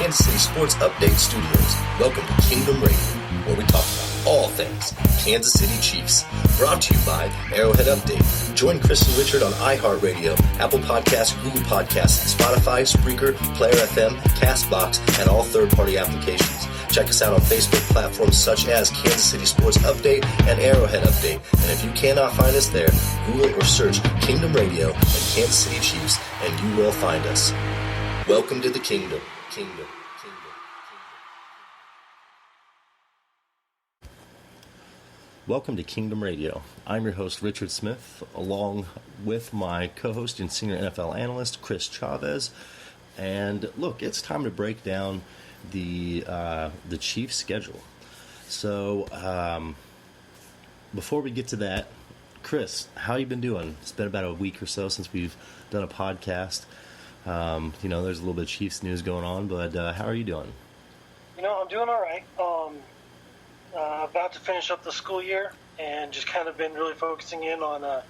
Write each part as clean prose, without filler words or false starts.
Kansas City Sports Update Studios. Welcome to Kingdom Radio, where we talk about all things Kansas City Chiefs. Brought to you by Arrowhead Update. Join Chris and Richard on iHeartRadio, Apple Podcasts, Google Podcasts, Spotify, Spreaker, Player FM, CastBox, and all third-party applications. Check us out on Facebook platforms such as Kansas City Sports Update and Arrowhead Update. And if you cannot find us there, Google or search Kingdom Radio and Kansas City Chiefs, and you will find us. Welcome to the Kingdom. Kingdom. Welcome to Kingdom Radio. I'm your host, Richard Smith, along with my co-host and senior NFL analyst, kris-chavez. And look, it's time to break down the Chiefs' schedule. So, before we get to that, Chris, how you been doing? It's been about a week or so since we've done a podcast. There's a little bit of Chiefs news going on, but how are you doing? I'm doing all right. About to finish up the school year and just kind of been really focusing in on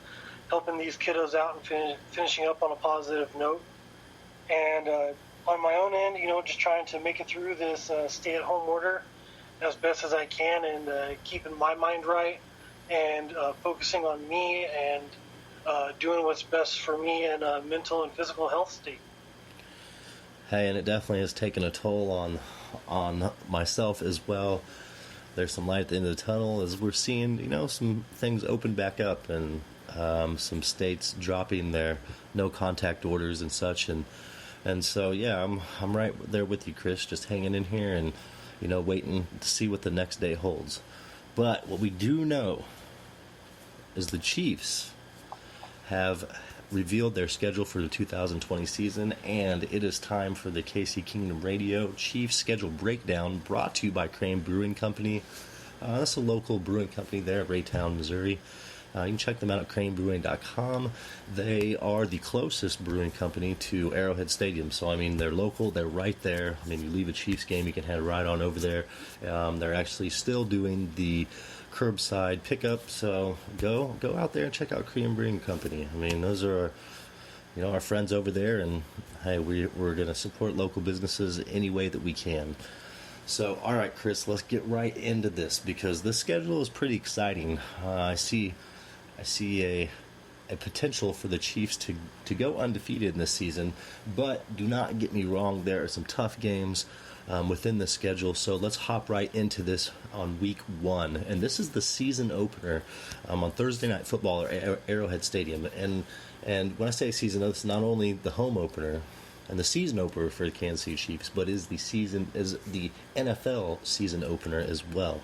helping these kiddos out and finishing up on a positive note. And on my own end, just trying to make it through this stay-at-home order as best as I can and keeping my mind right and focusing on me and doing what's best for me in a mental and physical health state. Hey, and it definitely has taken a toll on myself as well. There's some light at the end of the tunnel as we're seeing, some things open back up and some states dropping their no contact orders and such. And so, yeah, I'm right there with you, Chris, just hanging in here and, waiting to see what the next day holds. But what we do know is the Chiefs have revealed their schedule for the 2020 season, and it is time for the KC Kingdom Radio Chiefs schedule breakdown, brought to you by Crane Brewing Company. That's a local brewing company there at Raytown, Missouri. You can check them out at cranebrewing.com. They are the closest brewing company to Arrowhead Stadium. So, they're local. They're right there. You leave a Chiefs game, you can head right on over there. They're actually still doing the curbside pickup, so go out there and check out Crane Brewing Company. Those are our friends over there, and hey, we're going to support local businesses any way that we can. So, all right, Chris, let's get right into this because the schedule is pretty exciting. I see a potential for the Chiefs to go undefeated in this season, but do not get me wrong, there are some tough games within the schedule, so let's hop right into this on week 1. And this is the season opener on Thursday Night Football at Arrowhead Stadium. And when I say season, it's not only the home opener and the season opener for the Kansas City Chiefs, but is the NFL season opener as well.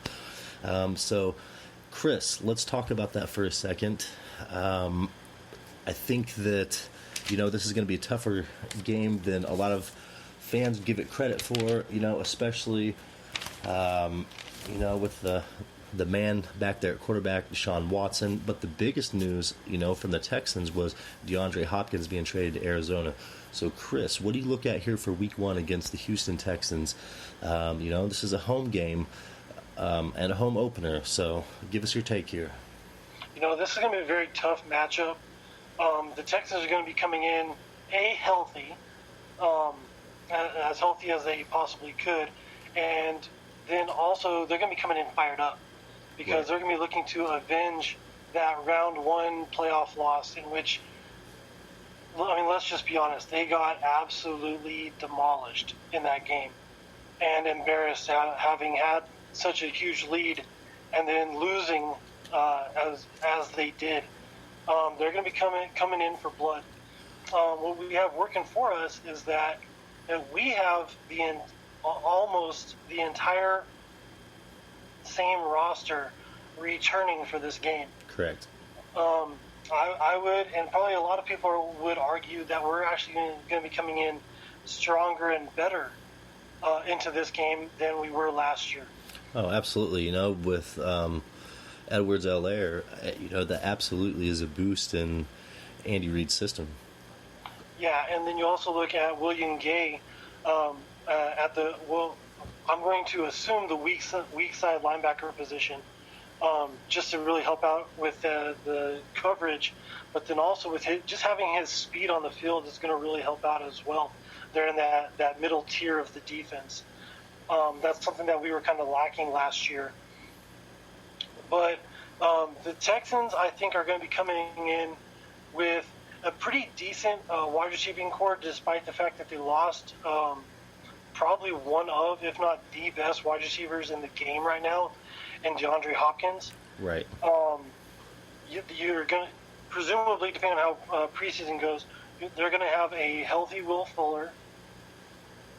So, Chris, let's talk about that for a second. I think that this is going to be a tougher game than a lot of fans give it credit for, especially, with the man back there at quarterback, Deshaun Watson. But the biggest news, from the Texans was DeAndre Hopkins being traded to Arizona. So, Chris, what do you look at here for week 1 against the Houston Texans? This is a home game and a home opener. So, give us your take here. This is going to be a very tough matchup. The Texans are going to be coming in, healthy. As healthy as they possibly could, and then also they're going to be coming in fired up because they're going to be looking to avenge that round 1 playoff loss in which, let's just be honest, they got absolutely demolished in that game and embarrassed having had such a huge lead and then losing as they did. They're going to be coming in for blood. What we have working for us is that we have almost the entire same roster returning for this game. Correct. I would, and probably a lot of people would argue that we're actually going to be coming in stronger and better into this game than we were last year. Oh, absolutely. With Edwards-Helaire, that absolutely is a boost in Andy Reid's system. Yeah, and then you also look at William Gay I'm going to assume the weak side linebacker position. just to really help out with the coverage. But then also with just having his speed on the field is going to really help out as well. They're in that middle tier of the defense. That's something that we were kind of lacking last year. But the Texans, I think, are going to be coming in with a pretty decent wide receiving core, despite the fact that they lost probably one of, if not the best wide receivers in the game right now, and DeAndre Hopkins. Right. You're going to, presumably, depending on how preseason goes, they're going to have a healthy Will Fuller.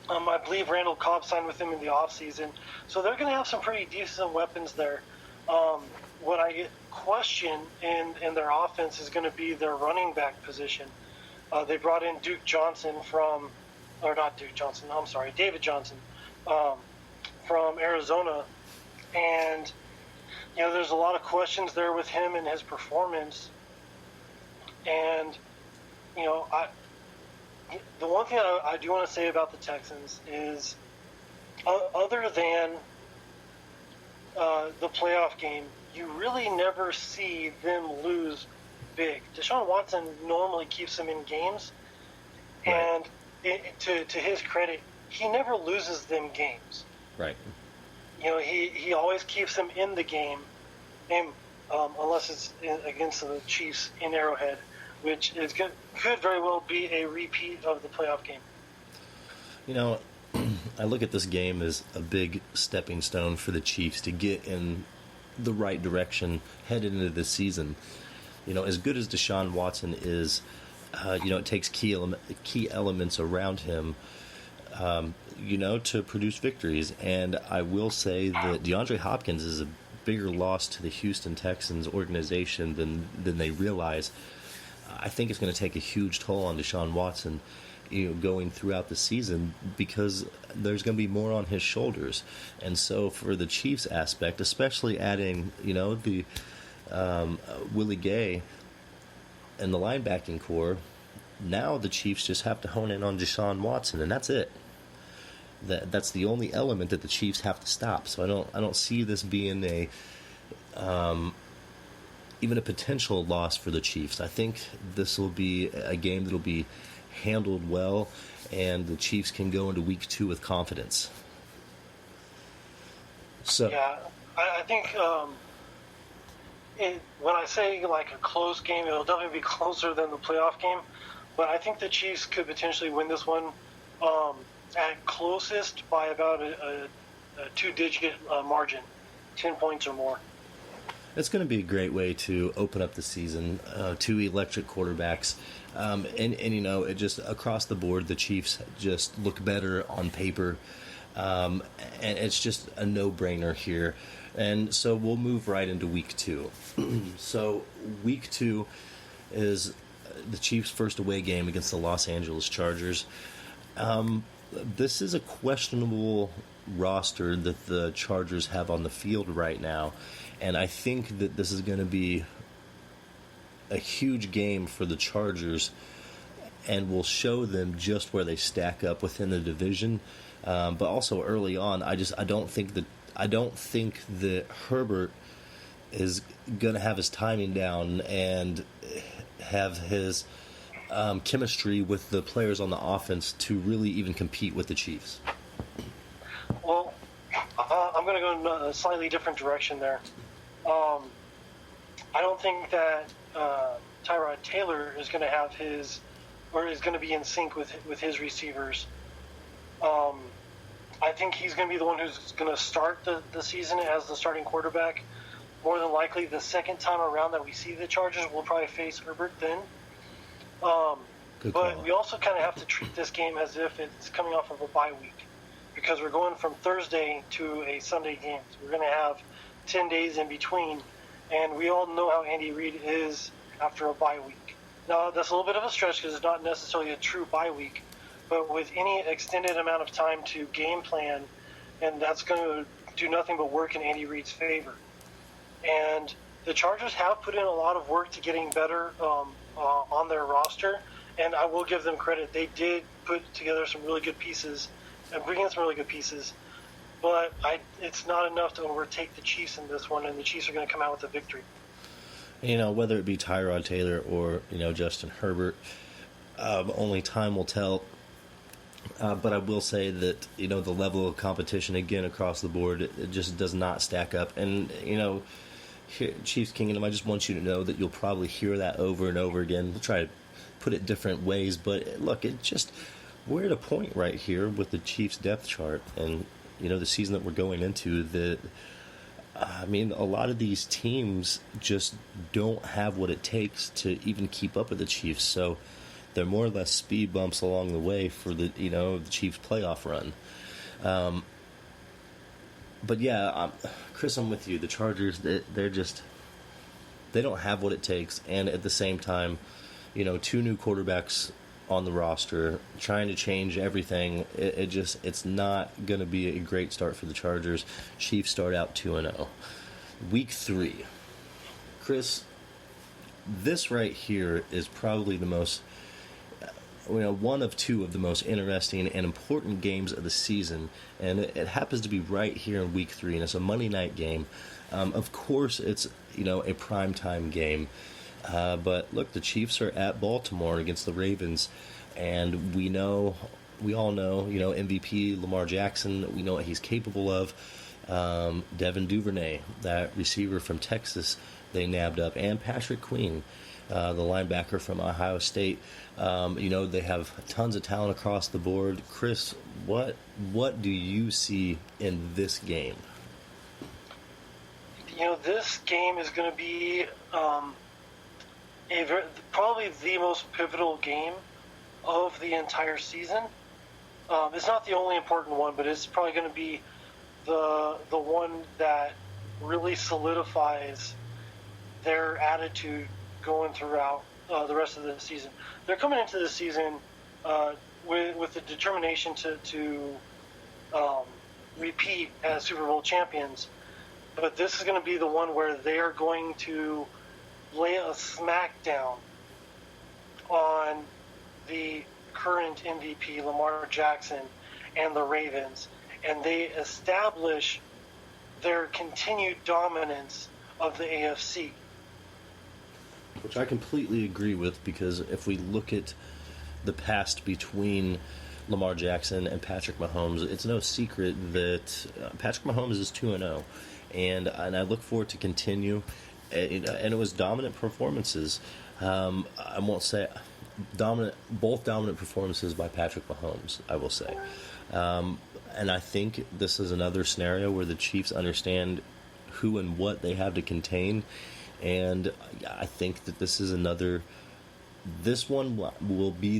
I believe Randall Cobb signed with them in the offseason. So they're going to have some pretty decent weapons there. What I question in their offense is going to be their running back position. They brought in David Johnson from Arizona. And, there's a lot of questions there with him and his performance. And, the one thing I do want to say about the Texans is, other than the playoff game, you really never see them lose big. Deshaun Watson normally keeps them in games, right. And to his credit, he never loses them games. Right. He always keeps them in the game, unless it's against the Chiefs in Arrowhead, which could very well be a repeat of the playoff game. I look at this game as a big stepping stone for the Chiefs to get in the right direction headed into the season. As good as Deshaun Watson is, it takes key elements around him, to produce victories. And I will say that DeAndre Hopkins is a bigger loss to the Houston Texans organization than they realize. I think it's going to take a huge toll on Deshaun Watson, going throughout the season, because there's going to be more on his shoulders. And so for the Chiefs aspect, especially adding, the Willie Gay and the linebacking core, now the Chiefs just have to hone in on Deshaun Watson, and that's it. That's the only element that the Chiefs have to stop. So I don't see this being even a potential loss for the Chiefs. I think this will be a game that will be handled well, and the Chiefs can go into week 2 with confidence. So yeah, I think when I say like a close game, it'll definitely be closer than the playoff game. But I think the Chiefs could potentially win this one at closest by about a 2-digit margin, 10 points or more. It's going to be a great way to open up the season. 2 electric quarterbacks. And it just across the board, the Chiefs just look better on paper. And it's just a no-brainer here. And so we'll move right into week 2. So week 2 is the Chiefs' first away game against the Los Angeles Chargers. This is a questionable roster that the Chargers have on the field right now. And I think that this is going to be a huge game for the Chargers, and will show them just where they stack up within the division. But also early on, I don't think that Herbert is going to have his timing down and have his chemistry with the players on the offense to really even compete with the Chiefs. Well, I'm going to go in a slightly different direction there. I don't think that Tyrod Taylor is going to have is going to be in sync with his receivers. I think he's going to be the one who's going to start the season as the starting quarterback. More than likely, the second time around that we see the Chargers, we'll probably face Herbert then. But we also kind of have to treat this game as if it's coming off of a bye week, because we're going from Thursday to a Sunday game. So we're going to have 10 days in between, and we all know how Andy Reid is after a bye week. Now, that's a little bit of a stretch because it's not necessarily a true bye week, but with any extended amount of time to game plan, and that's going to do nothing but work in Andy Reid's favor. And the Chargers have put in a lot of work to getting better on their roster, and I will give them credit. They did put together some really good pieces and bring in some really good pieces. but it's not enough to overtake the Chiefs in this one, and the Chiefs are going to come out with a victory. Whether it be Tyrod Taylor or, Justin Herbert, only time will tell. But I will say that, the level of competition, again, across the board, it just does not stack up. And, here, Chiefs Kingdom, I just want you to know that you'll probably hear that over and over again. We'll try to put it different ways. But, look, we're at a point right here with the Chiefs depth chart and, the season that we're going into that, a lot of these teams just don't have what it takes to even keep up with the Chiefs. So they're more or less speed bumps along the way for the Chiefs playoff run. But yeah, Chris, I'm with you. The Chargers, they don't have what it takes, and at the same time, 2 new quarterbacks on the roster trying to change everything. It's not going to be a great start for the Chargers. Chiefs start out 2-0. Week 3, Chris. This right here is probably the most. One of 2 of the most interesting and important games of the season, and it happens to be right here in Week 3, and it's a Monday night game. Of course, it's a primetime game, but look, the Chiefs are at Baltimore against the Ravens, and we all know, MVP Lamar Jackson. We know what he's capable of. Devin Duvernay, that receiver from Texas, they nabbed up, and Patrick Queen, the linebacker from Ohio State. They have tons of talent across the board. Chris, what do you see in this game? This game is going to be probably the most pivotal game of the entire season. It's not the only important one, but it's probably going to be the one that really solidifies their attitude going throughout the rest of the season. They're coming into the season with the determination to repeat as Super Bowl champions, but this is going to be the one where they are going to lay a smackdown on the current MVP Lamar Jackson and the Ravens, and they establish their continued dominance of the AFC. Which I completely agree with, because if we look at the past between Lamar Jackson and Patrick Mahomes, it's no secret that Patrick Mahomes is 2-0, and I look forward to continue. And it was dominant performances. I won't say both dominant performances by Patrick Mahomes, I will say. And I think this is another scenario where the Chiefs understand who and what they have to contain. And I think that this one will be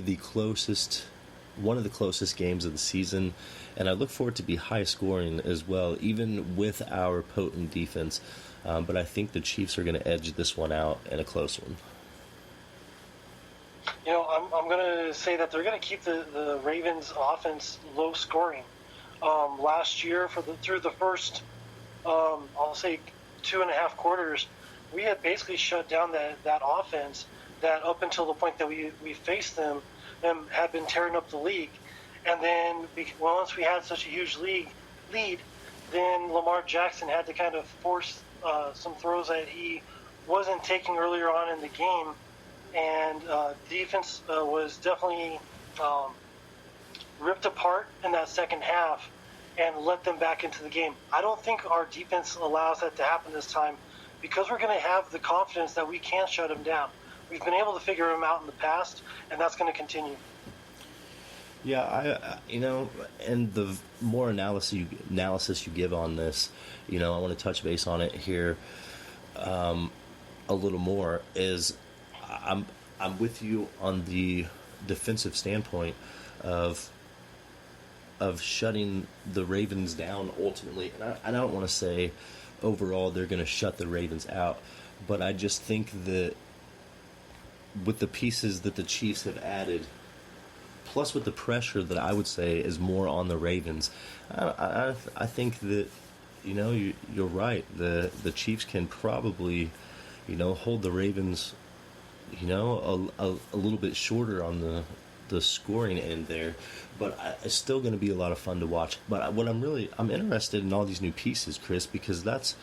one of the closest games of the season. And I look for it to be high scoring as well, even with our potent defense. But I think the Chiefs are going to edge this one out in a close one. I'm going to say that they're going to keep the Ravens' offense low scoring. Last year, through the first, I'll say 2.5 quarters, we had basically shut down that offense that up until the point that we faced them had been tearing up the league. And then once we had such a huge lead, then Lamar Jackson had to kind of force some throws that he wasn't taking earlier on in the game. And defense was definitely ripped apart in that second half and let them back into the game. I don't think our defense allows that to happen this time, because we're going to have the confidence that we can shut them down. We've been able to figure them out in the past, and that's going to continue. Yeah, and the more analysis you give on this, I want to touch base on it here a little more. Is I'm with you on the defensive standpoint of shutting the Ravens down ultimately. And I don't want to say overall they're going to shut the Ravens out, but I just think that with the pieces that the Chiefs have added, plus with the pressure that I would say is more on the Ravens, I think that, you're right. The Chiefs can probably, hold the Ravens, a little bit shorter on the the scoring end there, but it's still going to be a lot of fun to watch. But what I'm interested in all these new pieces, Chris, because that's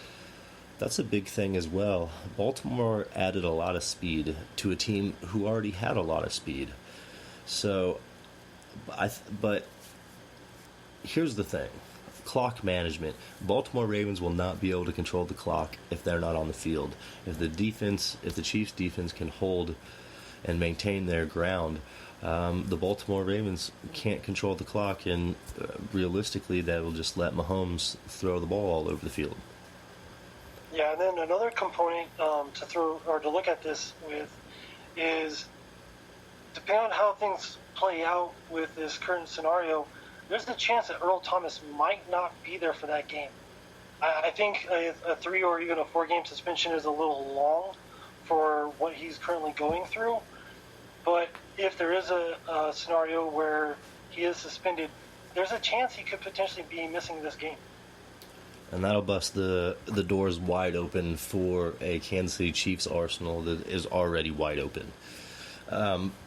a big thing as well. Baltimore added a lot of speed to a team who already had a lot of speed. So, but here's the thing. Clock management. Baltimore Ravens will not be able to control the clock if they're not on the field. If the Chiefs defense can hold and maintain their ground, the Baltimore Ravens can't control the clock, and realistically that will just let Mahomes throw the ball all over the field. Yeah, and then another component to look at this with is, depending on how things play out with this current scenario, there's the chance that Earl Thomas might not be there for that game. I think a 3 or even a 4-game suspension is a little long for what he's currently going through. But if there is a scenario where he is suspended, there's a chance he could potentially be missing this game. And that'll bust the doors wide open for a Kansas City Chiefs arsenal that is already wide open.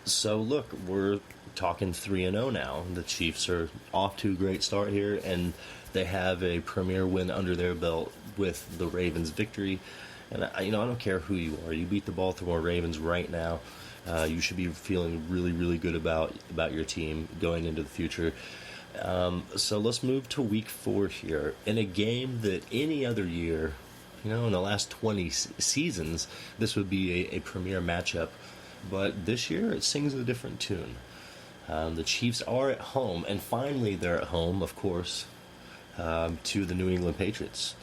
So look, we're talking 3-0 now. The Chiefs are off to a great start here, and they have a premier win under their belt with the Ravens' victory. And I don't care who you are. You beat the Baltimore Ravens right now. You should be feeling really, really good about your team going into the future. So let's move to week 4 here. In a game that any other year, in the last 20 seasons, this would be a premier matchup. But this year, it sings a different tune. The Chiefs are at home, and finally they're at home, of course, to the New England Patriots.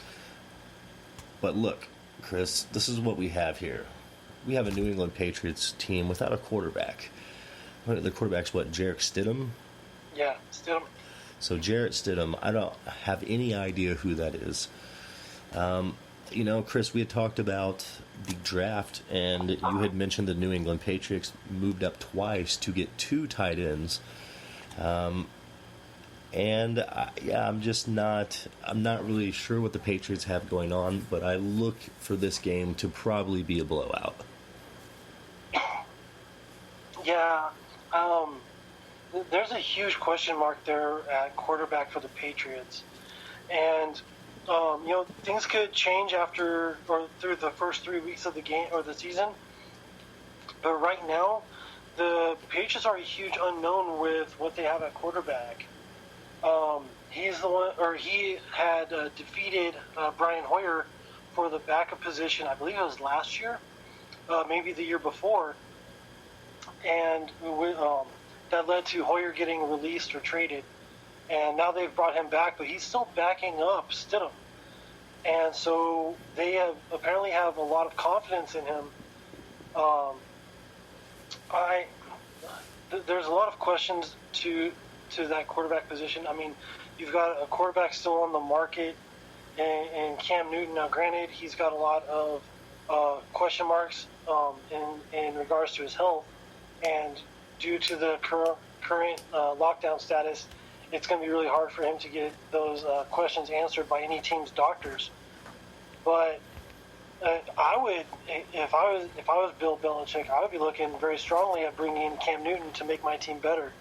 But look, Chris, this is what we have here. We have a New England Patriots team without a quarterback. The quarterback's Jarrett Stidham? Yeah, Stidham. So Jarrett Stidham, I don't have any idea who that is. Chris, we had talked about the draft, and you had mentioned the New England Patriots moved up twice to get 2 tight ends. I'm not really sure what the Patriots have going on, but I look for this game to probably be a blowout. Yeah, there's a huge question mark there at quarterback for the Patriots. And things could change after or through the first 3 weeks of the game or the season. But right now, the Patriots are a huge unknown with what they have at quarterback. He's the one, or he had defeated Brian Hoyer for the backup position. I believe it was last year, maybe the year before, and that led to Hoyer getting released or traded. And now they've brought him back, but he's still backing up Stidham. And so they apparently have a lot of confidence in him. There's a lot of questions to that quarterback position. I mean, you've got a quarterback still on the market in Cam Newton. Now, granted, he's got a lot of question marks in regards to his health. And due to the current lockdown status, it's going to be really hard for him to get those questions answered by any team's doctors. But I would, if I was Bill Belichick, I would be looking very strongly at bringing Cam Newton to make my team better.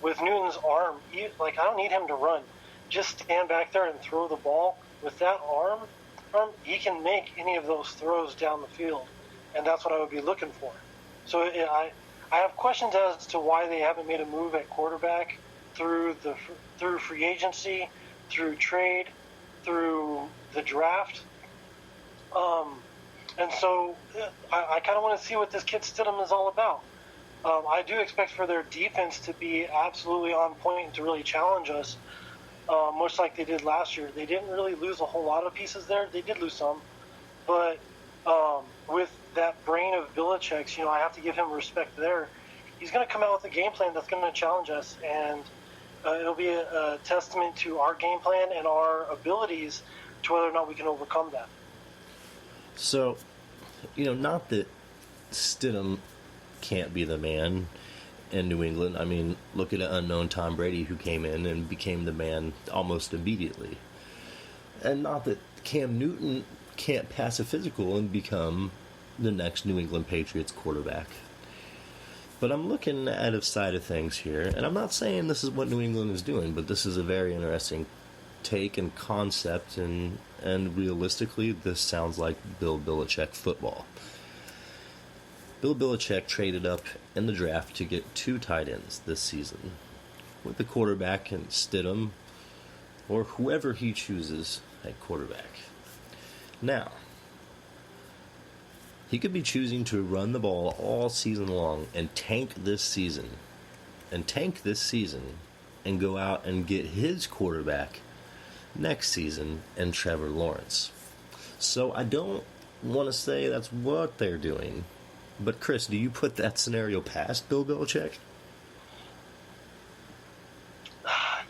With Newton's arm, I don't need him to run. Just stand back there and throw the ball. With that arm, he can make any of those throws down the field, and that's what I would be looking for. So I have questions as to why they haven't made a move at quarterback through free agency, through trade, through the draft. And so I kind of want to see what this kid Stidham is all about. I do expect for their defense to be absolutely on point and to really challenge us, much like they did last year. They didn't really lose a whole lot of pieces there. They did lose some. But with that brain of Belichick's, I have to give him respect there. He's going to come out with a game plan that's going to challenge us, and it'll be a testament to our game plan and our abilities to whether or not we can overcome that. So, not that Stidham can't be the man in New England. I mean, look at an unknown Tom Brady who came in and became the man almost immediately. And not that Cam Newton can't pass a physical and become the next New England Patriots quarterback. But I'm looking at a side of things here, and I'm not saying this is what New England is doing, but this is a very interesting take and concept, and realistically, this sounds like Bill Belichick football. Bill Belichick traded up in the draft to get 2 tight ends this season, with the quarterback and Stidham, or whoever he chooses at quarterback. Now, he could be choosing to run the ball all season long and tank this season, and go out and get his quarterback next season in Trevor Lawrence. So I don't want to say that's what they're doing, but Chris, do you put that scenario past Bill Belichick?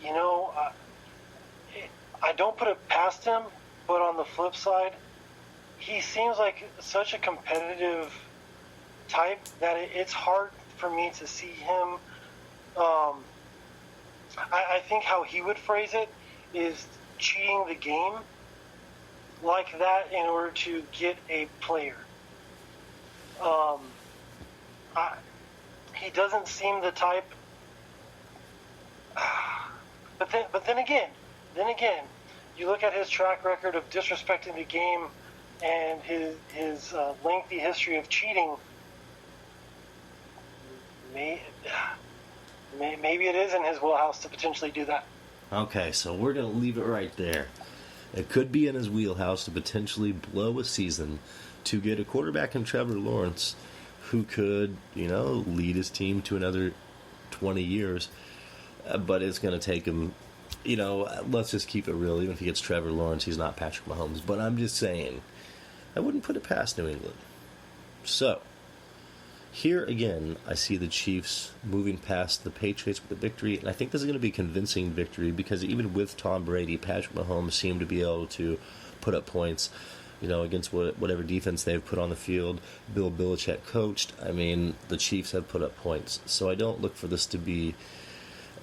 You know, I don't put it past him, but on the flip side, he seems like such a competitive type that it's hard for me to see him. I think how he would phrase it is cheating the game like that in order to get a player. He doesn't seem the type. But then again, you look at his track record of disrespecting the game and his lengthy history of cheating. Maybe it is in his wheelhouse to potentially do that. Okay, so we're going to leave it right there. It could be in his wheelhouse to potentially blow a season to get a quarterback in Trevor Lawrence who could, lead his team to another 20 years. But it's going to take him, let's just keep it real. Even if he gets Trevor Lawrence, he's not Patrick Mahomes. But I'm just saying, I wouldn't put it past New England. So, here again, I see the Chiefs moving past the Patriots with a victory, and I think this is going to be a convincing victory because even with Tom Brady, Patrick Mahomes seemed to be able to put up points, against whatever defense they've put on the field. Bill Belichick coached. I mean, the Chiefs have put up points. So I don't look for this to be,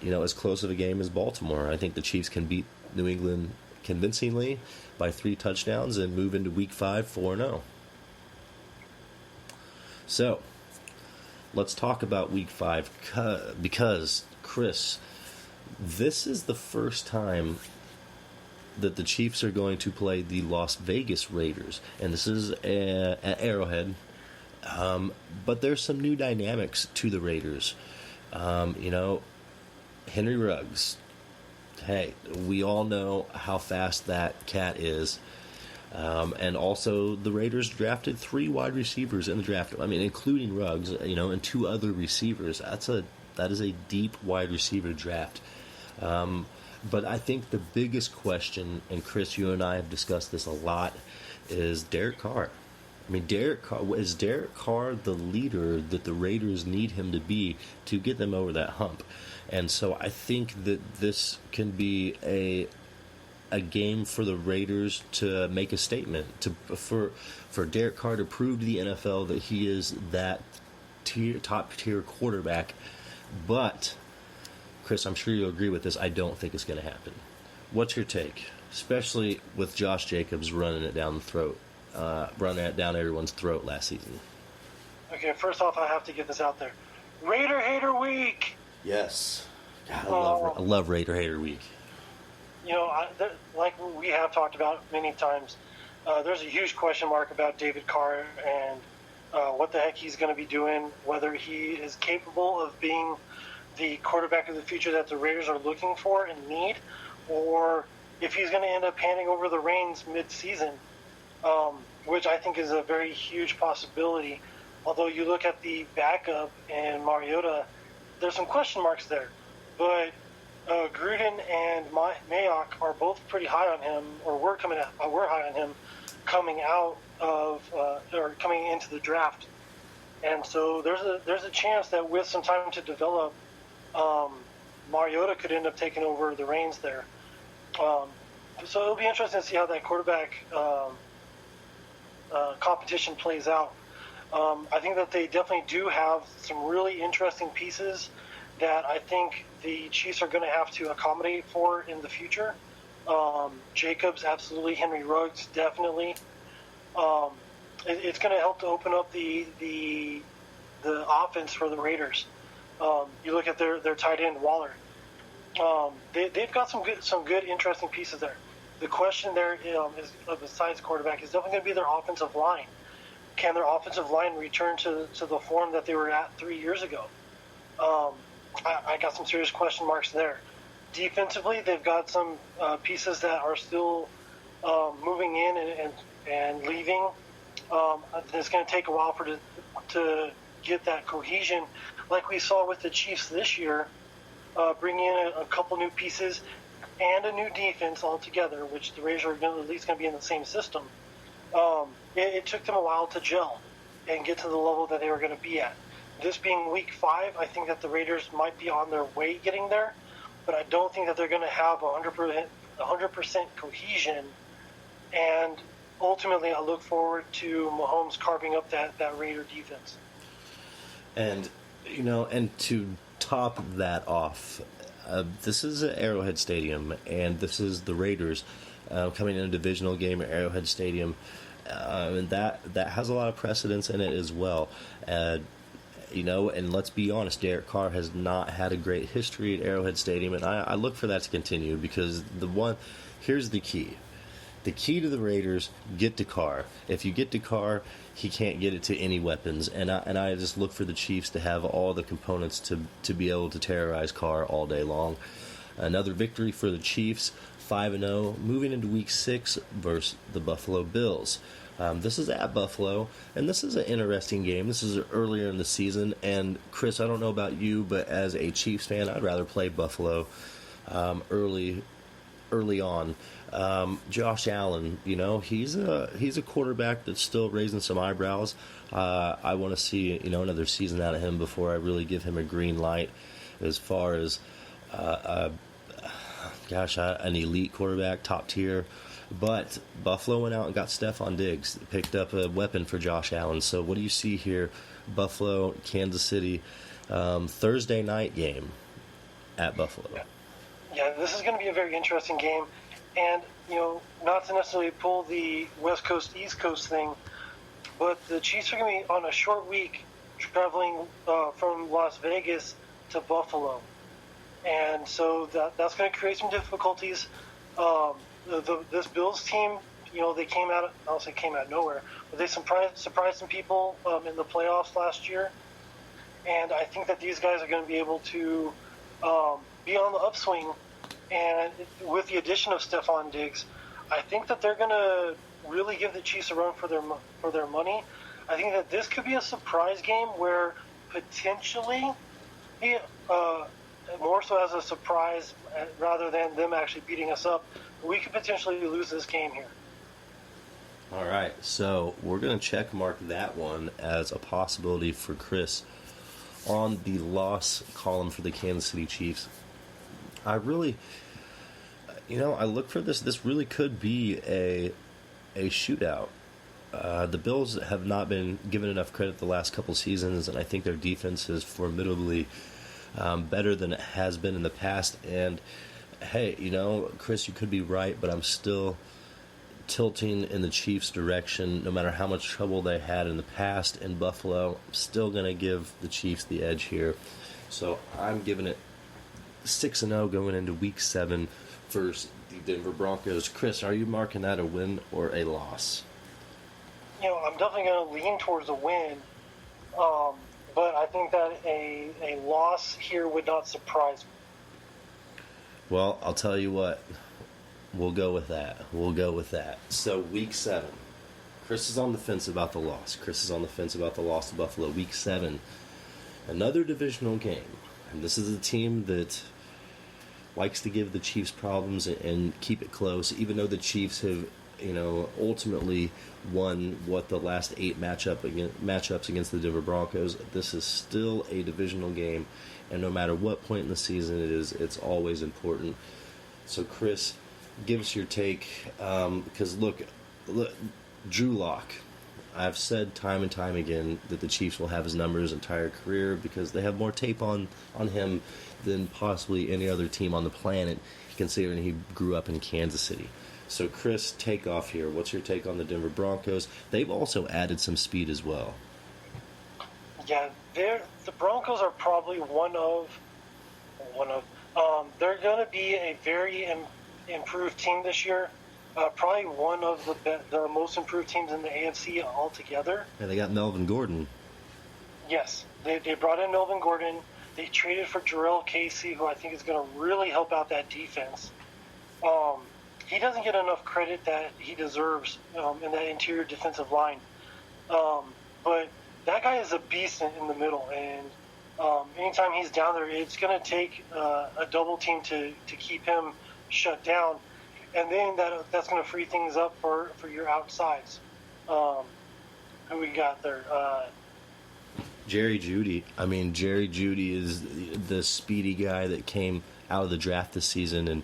as close of a game as Baltimore. I think the Chiefs can beat New England convincingly by 3 touchdowns and move into Week 5 4-0. So, let's talk about Week 5 because, Chris, this is the first time that the Chiefs are going to play the Las Vegas Raiders, and this is at Arrowhead. But there's some new dynamics to the Raiders. Henry Ruggs. Hey, we all know how fast that cat is. And also, the Raiders drafted 3 wide receivers in the draft. I mean, including Ruggs, and 2 other receivers. That is a deep wide receiver draft. But I think the biggest question, and Chris, you and I have discussed this a lot, is Derek Carr. I mean, is Derek Carr the leader that the Raiders need him to be to get them over that hump? And so I think that this can be a game for the Raiders to make a statement, for Derek Carr to prove to the NFL that he is that top-tier quarterback. But, Chris, I'm sure you'll agree with this, I don't think it's going to happen. What's your take? Especially with Josh Jacobs running it down everyone's throat last season. Okay, first off, I have to get this out there. Raider Hater Week! Yes. God, I love Raider Hater Week. Like we have talked about many times, there's a huge question mark about David Carr and what the heck he's going to be doing, whether he is capable of being the quarterback of the future that the Raiders are looking for and need, or if he's going to end up handing over the reins mid-season, which I think is a very huge possibility. Although you look at the backup and Mariota, there's some question marks there. But Gruden and Mayock are both pretty high on him, or we're high on him coming out of or coming into the draft. And so there's a chance that with some time to develop, Mariota could end up taking over the reins there. So it'll be interesting to see how that quarterback competition plays out. I think that they definitely do have some really interesting pieces that I think the Chiefs are going to have to accommodate for in the future. Jacobs, absolutely. Henry Ruggs, definitely. It's going to help to open up the the offense for the Raiders. You look at their tight end Waller. They've got some good interesting pieces there. The question there is besides quarterback is definitely going to be their offensive line. Can their offensive line return to the form that they were at 3 years ago? I got some serious question marks there. Defensively, they've got some pieces that are still moving in and leaving. It's going to take a while to get that cohesion, like we saw with the Chiefs this year, bringing in a couple new pieces and a new defense altogether, which the Raiders are at least going to be in the same system. It took them a while to gel and get to the level that they were going to be at. This being week 5, I think that the Raiders might be on their way getting there, but I don't think that they're going to have 100% cohesion. And ultimately, I look forward to Mahomes carving up that Raider defense. And, and to top that off, this is at Arrowhead Stadium, and this is the Raiders coming in a divisional game at Arrowhead Stadium. And that has a lot of precedence in it as well. And let's be honest, Derek Carr has not had a great history at Arrowhead Stadium, and I look for that to continue because here's the key. The key to the Raiders, get to Carr. If you get to Carr, he can't get it to any weapons, and I just look for the Chiefs to have all the components to be able to terrorize Carr all day long. Another victory for the Chiefs, 5-0, moving into Week 6 versus the Buffalo Bills. This is at Buffalo, and this is an interesting game. This is earlier in the season, and Chris, I don't know about you, but as a Chiefs fan, I'd rather play Buffalo early on. Josh Allen, he's a quarterback that's still raising some eyebrows. I want to see another season out of him before I really give him a green light as far as an elite quarterback, top tier. But Buffalo went out and got Stephon Diggs, picked up a weapon for Josh Allen. So what do you see here? Buffalo, Kansas City, Thursday night game at Buffalo. Yeah, this is going to be a very interesting game. And, not to necessarily pull the West Coast, East Coast thing, but the Chiefs are going to be on a short week traveling from Las Vegas to Buffalo. And so that's going to create some difficulties. This Bills team, they came out of nowhere, but they surprised some people in the playoffs last year. And I think that these guys are going to be able to be on the upswing. And with the addition of Stephon Diggs, I think that they're going to really give the Chiefs a run for their money. I think that this could be a surprise game where potentially, more so as a surprise rather than them actually beating us up, we could potentially lose this game here. All right, so we're going to check mark that one as a possibility for Chris on the loss column for the Kansas City Chiefs. I really, I look for this. This really could be a shootout. The Bills have not been given enough credit the last couple seasons, and I think their defense is formidably better than it has been in the past. And hey, Chris, you could be right, but I'm still tilting in the Chiefs' direction. No matter how much trouble they had in the past in Buffalo, I'm still going to give the Chiefs the edge here. So I'm giving it 6-0 going into Week 7 versus the Denver Broncos. Chris, are you marking that a win or a loss? I'm definitely going to lean towards a win, but I think that a loss here would not surprise me. Well, I'll tell you what. We'll go with that. So, Week 7. Chris is on the fence about the loss. To Buffalo. Week 7. Another divisional game. And this is a team that likes to give the Chiefs problems and keep it close, even though the Chiefs have, ultimately won the last 8 matchups against the Denver Broncos. This is still a divisional game, and no matter what point in the season it is, it's always important. So, Chris, give us your take, because look, Drew Lock. I've said time and time again that the Chiefs will have his number his entire career because they have more tape on him than possibly any other team on the planet, considering he grew up in Kansas City. So, Chris, take off here. What's your take on the Denver Broncos? They've also added some speed as well. Yeah, the Broncos are probably they're going to be a very improved team this year. Probably one of the most improved teams in the AFC altogether. Yeah, they got Melvin Gordon. Yes, they brought in Melvin Gordon. They traded for Jarrell Casey, who I think is going to really help out that defense. He doesn't get enough credit that he deserves in that interior defensive line. But that guy is a beast in the middle, and anytime he's down there, it's going to take a double team to keep him shut down, and then that's going to free things up for your outsides. Who we got there? Jerry Jeudy. I mean, Jerry Jeudy is the speedy guy that came out of the draft this season, and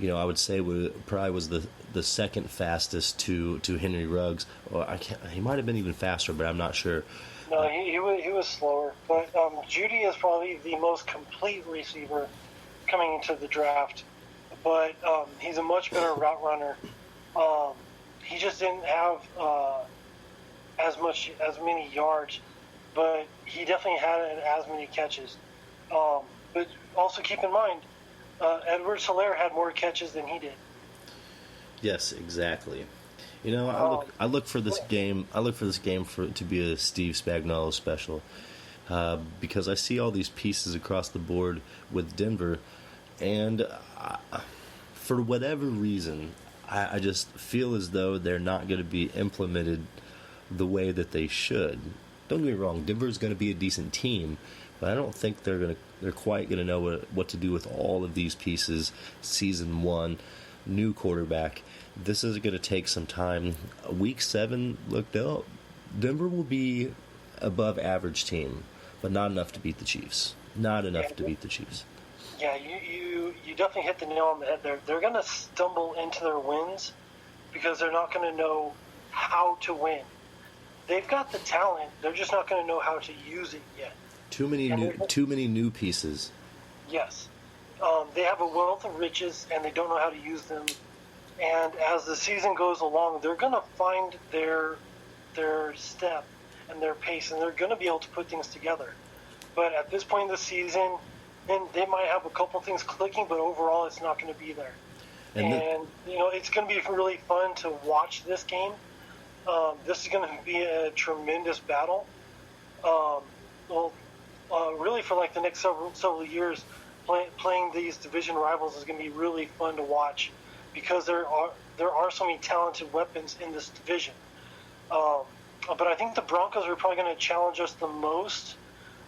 I would say probably was the second fastest to Henry Ruggs. Or he might have been even faster, but I'm not sure. No, he was slower. But Jeudy is probably the most complete receiver coming into the draft. But he's a much better route runner. He just didn't have as many yards, but he definitely had as many catches. But also keep in mind, Edwards-Helaire had more catches than he did. Yes, exactly. I look for this game. I look for this game to be a Steve Spagnuolo special because I see all these pieces across the board with Denver, and for whatever reason, I just feel as though they're not going to be implemented the way that they should. Don't get me wrong, Denver's going to be a decent team, but I don't think they're quite going to know what to do with all of these pieces. Season 1, new quarterback. This is going to take some time. Week 7, look, Denver will be above average team, but not enough to beat the Chiefs. Not enough to beat the Chiefs. Yeah, you definitely hit the nail on the head there. They're going to stumble into their wins because they're not going to know how to win. They've got the talent. They're just not going to know how to use it yet. Too many new pieces. Yes. They have a wealth of riches, and they don't know how to use them. And as the season goes along, they're going to find their step and their pace, and they're going to be able to put things together. But at this point in the season, then they might have a couple things clicking, but overall it's not going to be there. And it's going to be really fun to watch this game. This is going to be a tremendous battle. Really for like the next several years, playing these division rivals is going to be really fun to watch because there are so many talented weapons in this division. But I think the Broncos are probably going to challenge us the most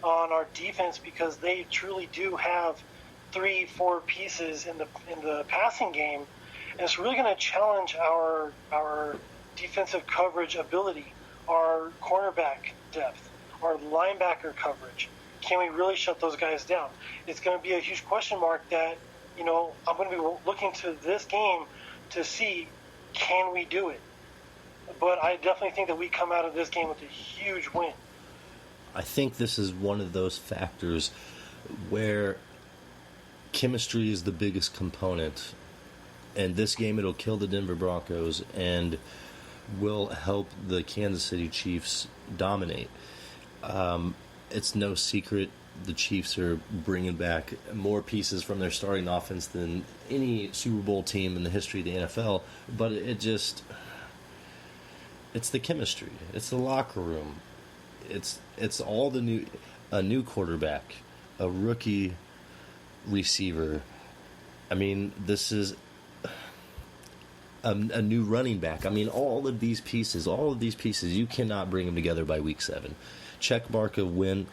on our defense because they truly do have 3-4 pieces in the passing game, and it's really going to challenge our defensive coverage ability, our cornerback depth, our linebacker coverage. Can we really shut those guys down? It's going to be a huge question mark that, I'm going to be looking to this game to see, can we do it? But I definitely think that we come out of this game with a huge win. I think this is one of those factors where chemistry is the biggest component. And this game, it'll kill the Denver Broncos and will help the Kansas City Chiefs dominate. It's no secret the Chiefs are bringing back more pieces from their starting offense than any Super Bowl team in the history of the NFL. But it's the chemistry. It's the locker room. It's all a new quarterback, a rookie receiver. I mean, this is a new running back. I mean, all of these pieces, you cannot bring them together by week 7. Check mark a win.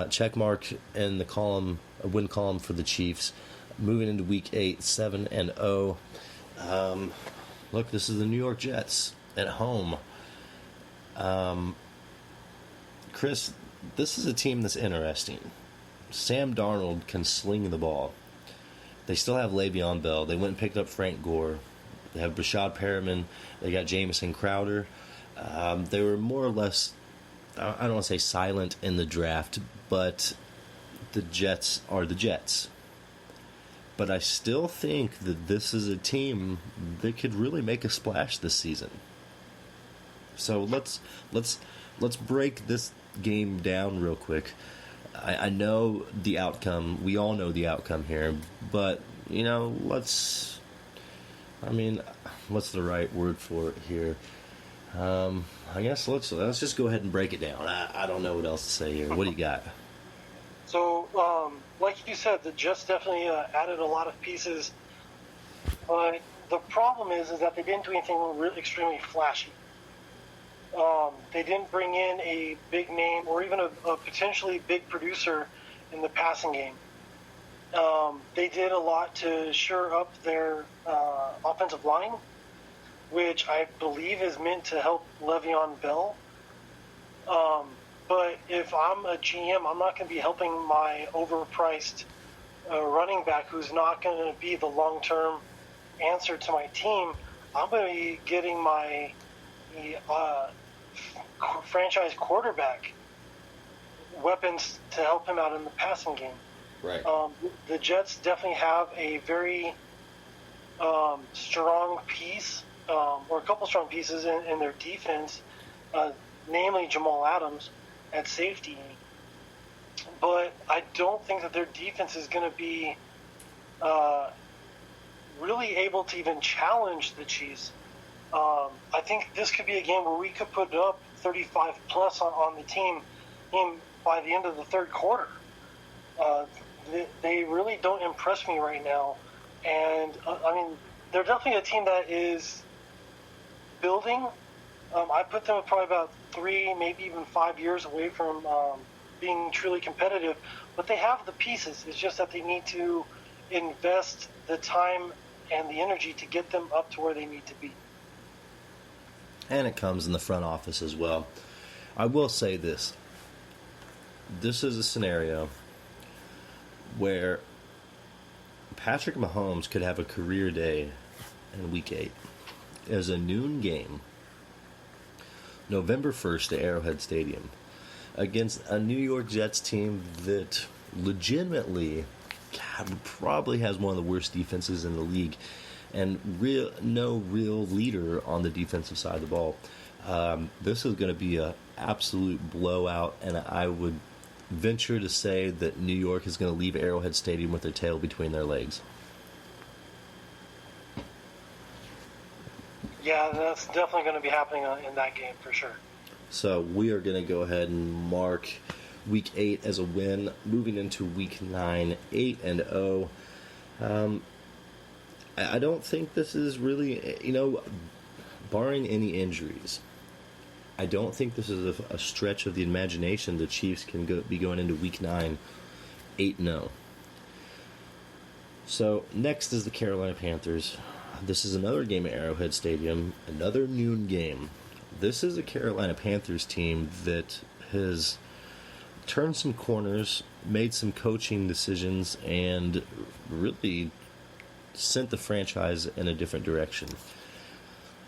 Check mark in the column, a win column for the Chiefs. Moving into week 8, 7-0. Look, this is the New York Jets at home. Chris, this is a team that's interesting. Sam Darnold can sling the ball. They still have Le'Veon Bell. They went and picked up Frank Gore. They have Brashad Perriman. They got Jamison Crowder. They were more or less, I don't want to say silent in the draft, but the Jets are the Jets. But I still think that this is a team that could really make a splash this season. So let's break this game down real quick. I know the outcome. We all know the outcome here. But, what's the right word for it here? I guess let's just go ahead and break it down. I don't know what else to say here. What do you got? So, like you said, the Jets definitely added a lot of pieces, but the problem is that they didn't do anything really extremely flashy. They didn't bring in a big name or even a potentially big producer in the passing game. They did a lot to shore up their offensive line, which I believe is meant to help Le'Veon Bell. But if I'm a GM, I'm not going to be helping my overpriced running back who's not going to be the long-term answer to my team. I'm going to be getting my franchise quarterback weapons to help him out in the passing game. Right. The Jets definitely have a very strong piece, or a couple strong pieces in their defense, namely Jamal Adams at safety. But I don't think that their defense is going to be really able to even challenge the Chiefs. I think this could be a game where we could put up 35 plus on the team by the end of the third quarter. They really don't impress me right now. And, they're definitely a team that is building. I put them probably about 3, maybe even 5 years away from being truly competitive. But they have the pieces. It's just that they need to invest the time and the energy to get them up to where they need to be. And it comes in the front office as well. I will say this. This is a scenario where Patrick Mahomes could have a career day in Week 8. There's a noon game, November 1st at Arrowhead Stadium, against a New York Jets team that legitimately probably has one of the worst defenses in the league, and no real leader on the defensive side of the ball. This is going to be an absolute blowout, and I would venture to say that New York is going to leave Arrowhead Stadium with their tail between their legs. Yeah, that's definitely going to be happening in that game for sure. So we are going to go ahead and mark Week 8 as a win, moving into Week 9, 8-0. I don't think this is really, barring any injuries, I don't think this is a stretch of the imagination the Chiefs can be going into Week 9, 8-0. So next is the Carolina Panthers. This is another game at Arrowhead Stadium, another noon game. This is a Carolina Panthers team that has turned some corners, made some coaching decisions, and really sent the franchise in a different direction.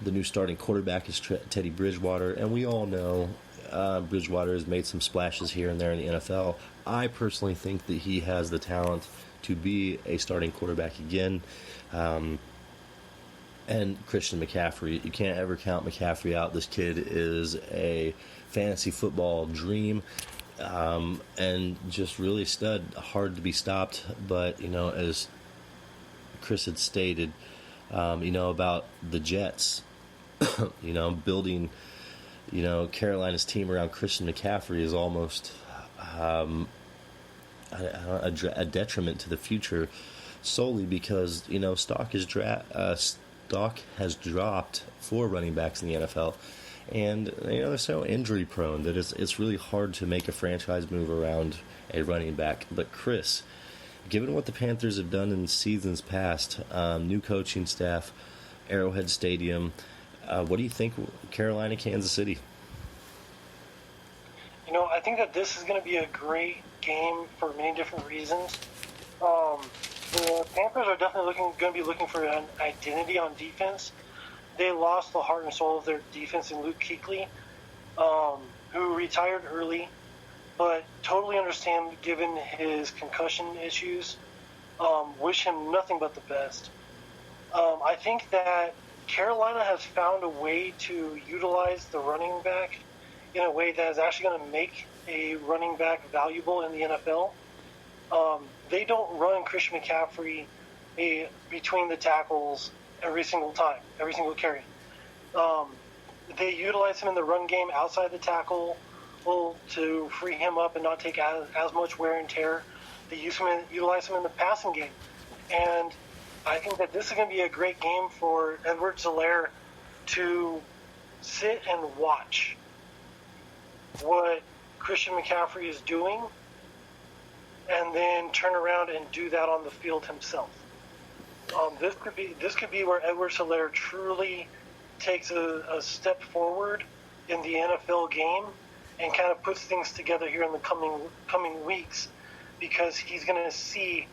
The new starting quarterback is Teddy Bridgewater, and we all know Bridgewater has made some splashes here and there in the NFL. I personally think that he has the talent to be a starting quarterback again. And Christian McCaffrey, you can't ever count McCaffrey out. This kid is a fantasy football dream, and just really stud, hard to be stopped. But, as Chris had stated, about the Jets, building, Carolina's team around Christian McCaffrey is almost a detriment to the future, solely because, stock has dropped for running backs in the NFL, and they're so injury prone that it's really hard to make a franchise move around a running back. But Chris, given what the Panthers have done in seasons past, new coaching staff, Arrowhead Stadium, what do you think, Carolina, Kansas City? I think that this is going to be a great game for many different reasons. The Panthers are definitely going to be looking for an identity on defense. They lost the heart and soul of their defense in Luke Kuechly, who retired early, but totally understand given his concussion issues. Wish him nothing but the best. I think that Carolina has found a way to utilize the running back in a way that is actually going to make a running back valuable in the NFL. They don't run Christian McCaffrey between the tackles every single time, every single carry. They utilize him in the run game outside the tackle to free him up and not take as much wear and tear. They utilize him in the passing game. And I think that this is going to be a great game for Edwards-Helaire to sit and watch what Christian McCaffrey is doing and then turn around and do that on the field himself. This could be where Edwards-Helaire truly takes a step forward in the NFL game and kind of puts things together here in the coming weeks, because he's going to see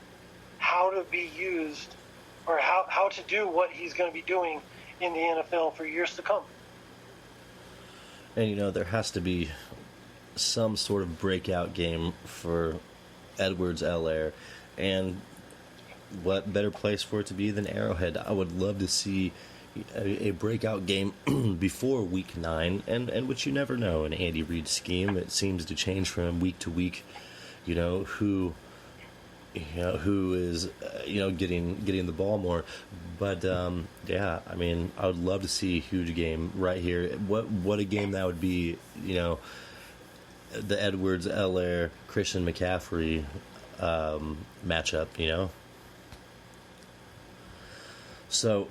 how to be used, or how to do what he's going to be doing in the NFL for years to come. And, there has to be some sort of breakout game for Edwards-Helaire. And what better place for it to be than Arrowhead? I would love to see a breakout game before Week 9, and which you never know in Andy Reid's scheme. It seems to change from week to week, who is getting the ball more. But I would love to see a huge game right here. What a game that would be, the Edwards-Helaire Christian McCaffrey matchup, So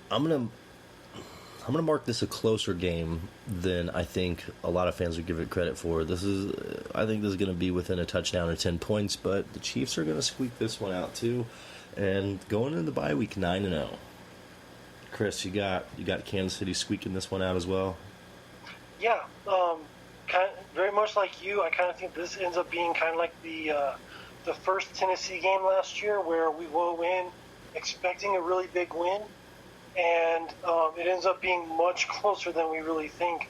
I'm gonna mark this a closer game than I think a lot of fans would give it credit for. I think this is going to be within a touchdown or 10 points, but the Chiefs are going to squeak this one out too, and going into the bye week 9-0. Chris, you got Kansas City squeaking this one out as well? Yeah, very much like you. I kind of think this ends up being kind of like the first Tennessee game last year, where we go in expecting a really big win, and it ends up being much closer than we really think.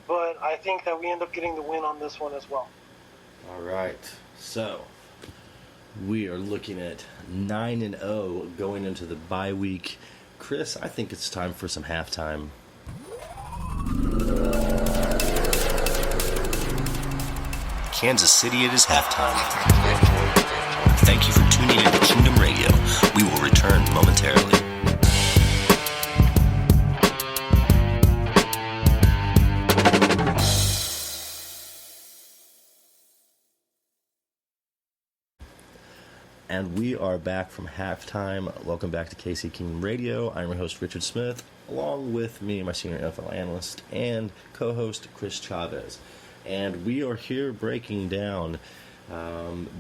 But I think that we end up getting the win on this one as well. All right. So we are looking at 9-0 going into the bye week. Chris, I think it's time for some halftime. Kansas City, it is halftime. Thank you for tuning in to Kingdom Radio. We will return momentarily. And we are back from halftime. Welcome back to KC Kingdom Radio. I'm your host, Richard Smith, along with me, my senior NFL analyst, and co-host, kris-chavez. And we are here breaking down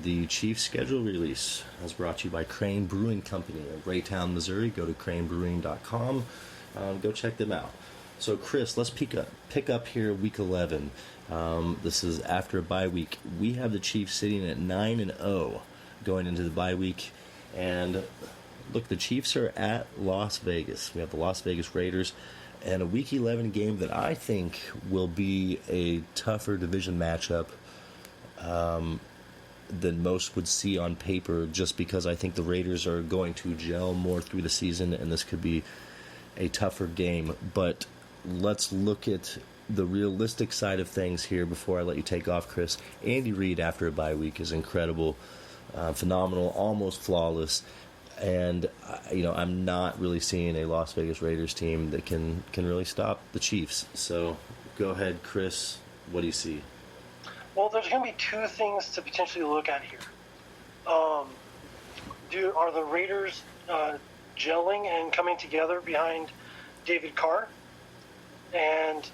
the Chiefs schedule release, as brought to you by Crane Brewing Company in Raytown, Missouri. Go to cranebrewing.com. Go check them out. So, Chris, let's pick up here week 11. This is after a bye week. We have the Chiefs sitting at 9-0. Going into the bye week, and look, the Chiefs are at Las Vegas. We have the Las Vegas Raiders, and a Week 11 game that I think will be a tougher division matchup than most would see on paper, just because I think the Raiders are going to gel more through the season, and this could be a tougher game. But let's look at the realistic side of things here before I let you take off, Chris. Andy Reid after a bye week is incredible. Phenomenal, almost flawless, and I'm not really seeing a Las Vegas Raiders team that can really stop the Chiefs. So go ahead, Chris. What do you see? Well, there's going to be two things to potentially look at here. Are the Raiders gelling and coming together behind Derek Carr? And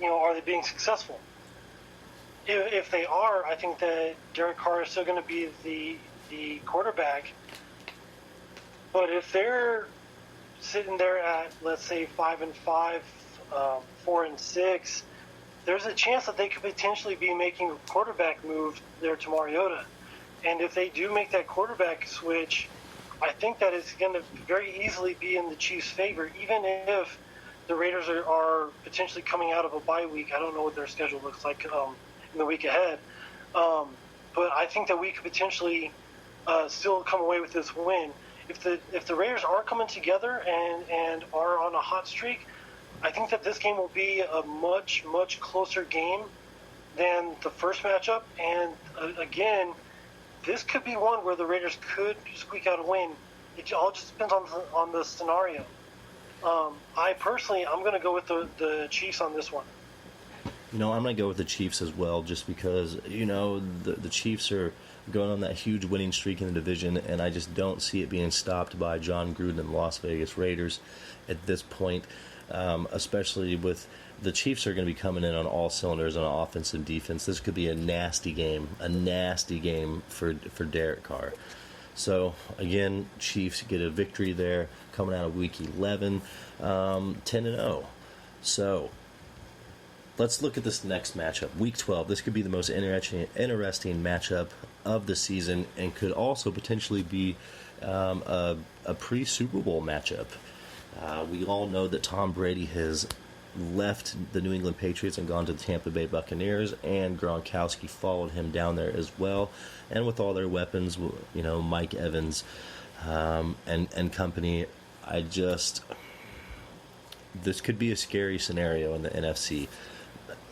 are they being successful? If they are, I think that Derek Carr is still going to be the quarterback. But if they're sitting there at, let's say, 5-5, 4-6, there's a chance that they could potentially be making a quarterback move there to Mariota. And if they do make that quarterback switch, I think that it's going to very easily be in the Chiefs' favor, even if the Raiders are potentially coming out of a bye week. I don't know what their schedule looks like in the week ahead. But I think that we could potentially still come away with this win. If the Raiders are coming together and are on a hot streak, I think that this game will be a much, much closer game than the first matchup. And again, this could be one where the Raiders could squeak out a win. It all just depends on the scenario. I'm going to go with the Chiefs on this one. I'm going to go with the Chiefs as well, just because, the Chiefs are going on that huge winning streak in the division, and I just don't see it being stopped by John Gruden and the Las Vegas Raiders at this point, especially with the Chiefs are going to be coming in on all cylinders on offense and defense. This could be a nasty game for Derek Carr. So, again, Chiefs get a victory there, coming out of Week 11, 10-0. So, let's look at this next matchup. Week 12, this could be the most interesting matchup of the season and could also potentially be a pre-Super Bowl matchup. We all know that Tom Brady has left the New England Patriots and gone to the Tampa Bay Buccaneers, and Gronkowski followed him down there as well. And with all their weapons, Mike Evans and company, this could be a scary scenario in the NFC.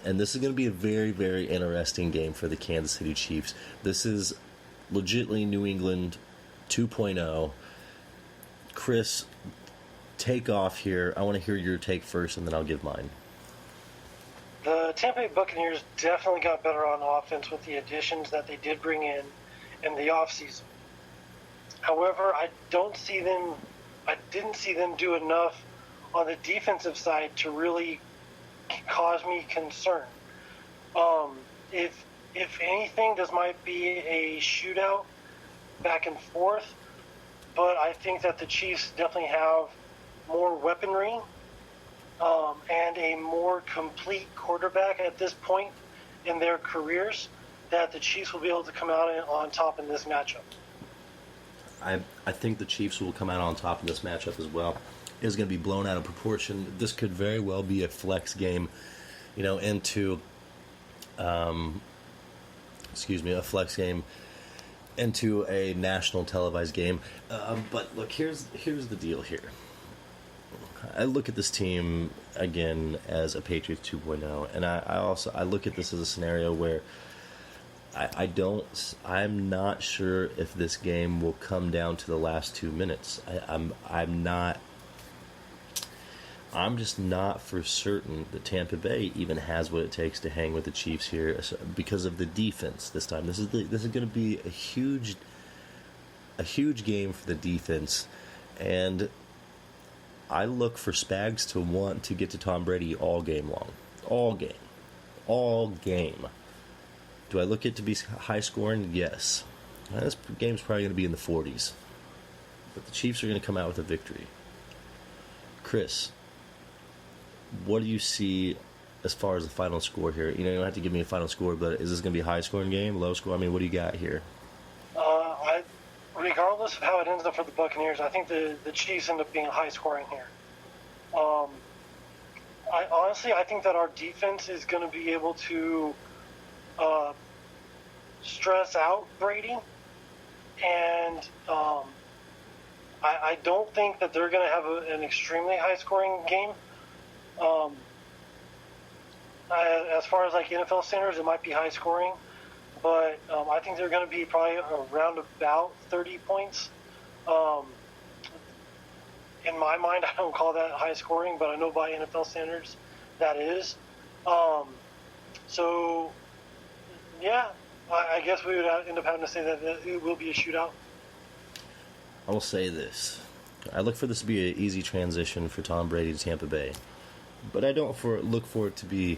And this is going to be a very, very interesting game for the Kansas City Chiefs. This is legitimately New England 2.0. Chris, take off here. I want to hear your take first, and then I'll give mine. The Tampa Bay Buccaneers definitely got better on offense with the additions that they did bring in the offseason. However, I didn't see them do enough on the defensive side to really cause me concern. If anything, this might be a shootout back and forth, but I think that the Chiefs definitely have more weaponry and a more complete quarterback at this point in their careers, that the Chiefs will be able to come out on top in this matchup. I think the Chiefs will come out on top in this matchup as well. It's going to be blown out of proportion. This could very well be a flex game, into a national televised game. But look, here's the deal here. I look at this team again as a Patriots 2.0, and I look at this as a scenario where I'm not sure if this game will come down to the last 2 minutes. I'm just not for certain that Tampa Bay even has what it takes to hang with the Chiefs here because of the defense this time. This is going to be a huge game for the defense, and I look for Spags to want to get to Tom Brady all game long. All game. Do I look it to be high scoring? Yes. This game's probably going to be in the 40s. But the Chiefs are going to come out with a victory. Chris, what do you see as far as the final score here? You don't have to give me a final score, but is this going to be a high scoring game, low score? What do you got here? Regardless of how it ends up for the Buccaneers, I think the Chiefs end up being high scoring here. I think that our defense is going to be able to stress out Brady, and I don't think that they're going to have an extremely high scoring game. As far as NFL standards, it might be high scoring, but I think they're going to be probably around about 30 points. In my mind, I don't call that high scoring, but I know by NFL standards that is. So, yeah, I guess we would end up having to say that it will be a shootout. I will say this. I look for this to be an easy transition for Tom Brady to Tampa Bay. But I don't look for it to be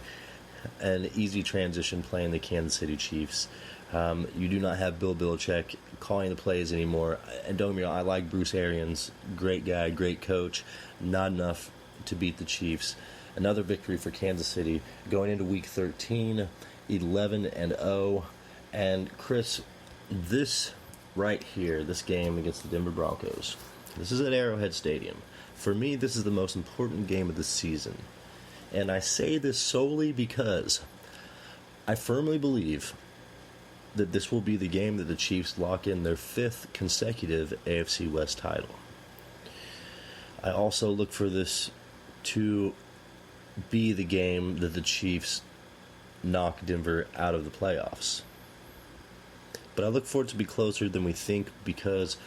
an easy transition playing the Kansas City Chiefs. You do not have Bill Belichick calling the plays anymore. And don't get me wrong, I like Bruce Arians. Great guy, great coach. Not enough to beat the Chiefs. Another victory for Kansas City going into Week 13, 11-0. And Chris, this right here, this game against the Denver Broncos, this is at Arrowhead Stadium. For me, this is the most important game of the season. And I say this solely because I firmly believe that this will be the game that the Chiefs lock in their 5th consecutive AFC West title. I also look for this to be the game that the Chiefs knock Denver out of the playoffs. But I look for it to be closer than we think because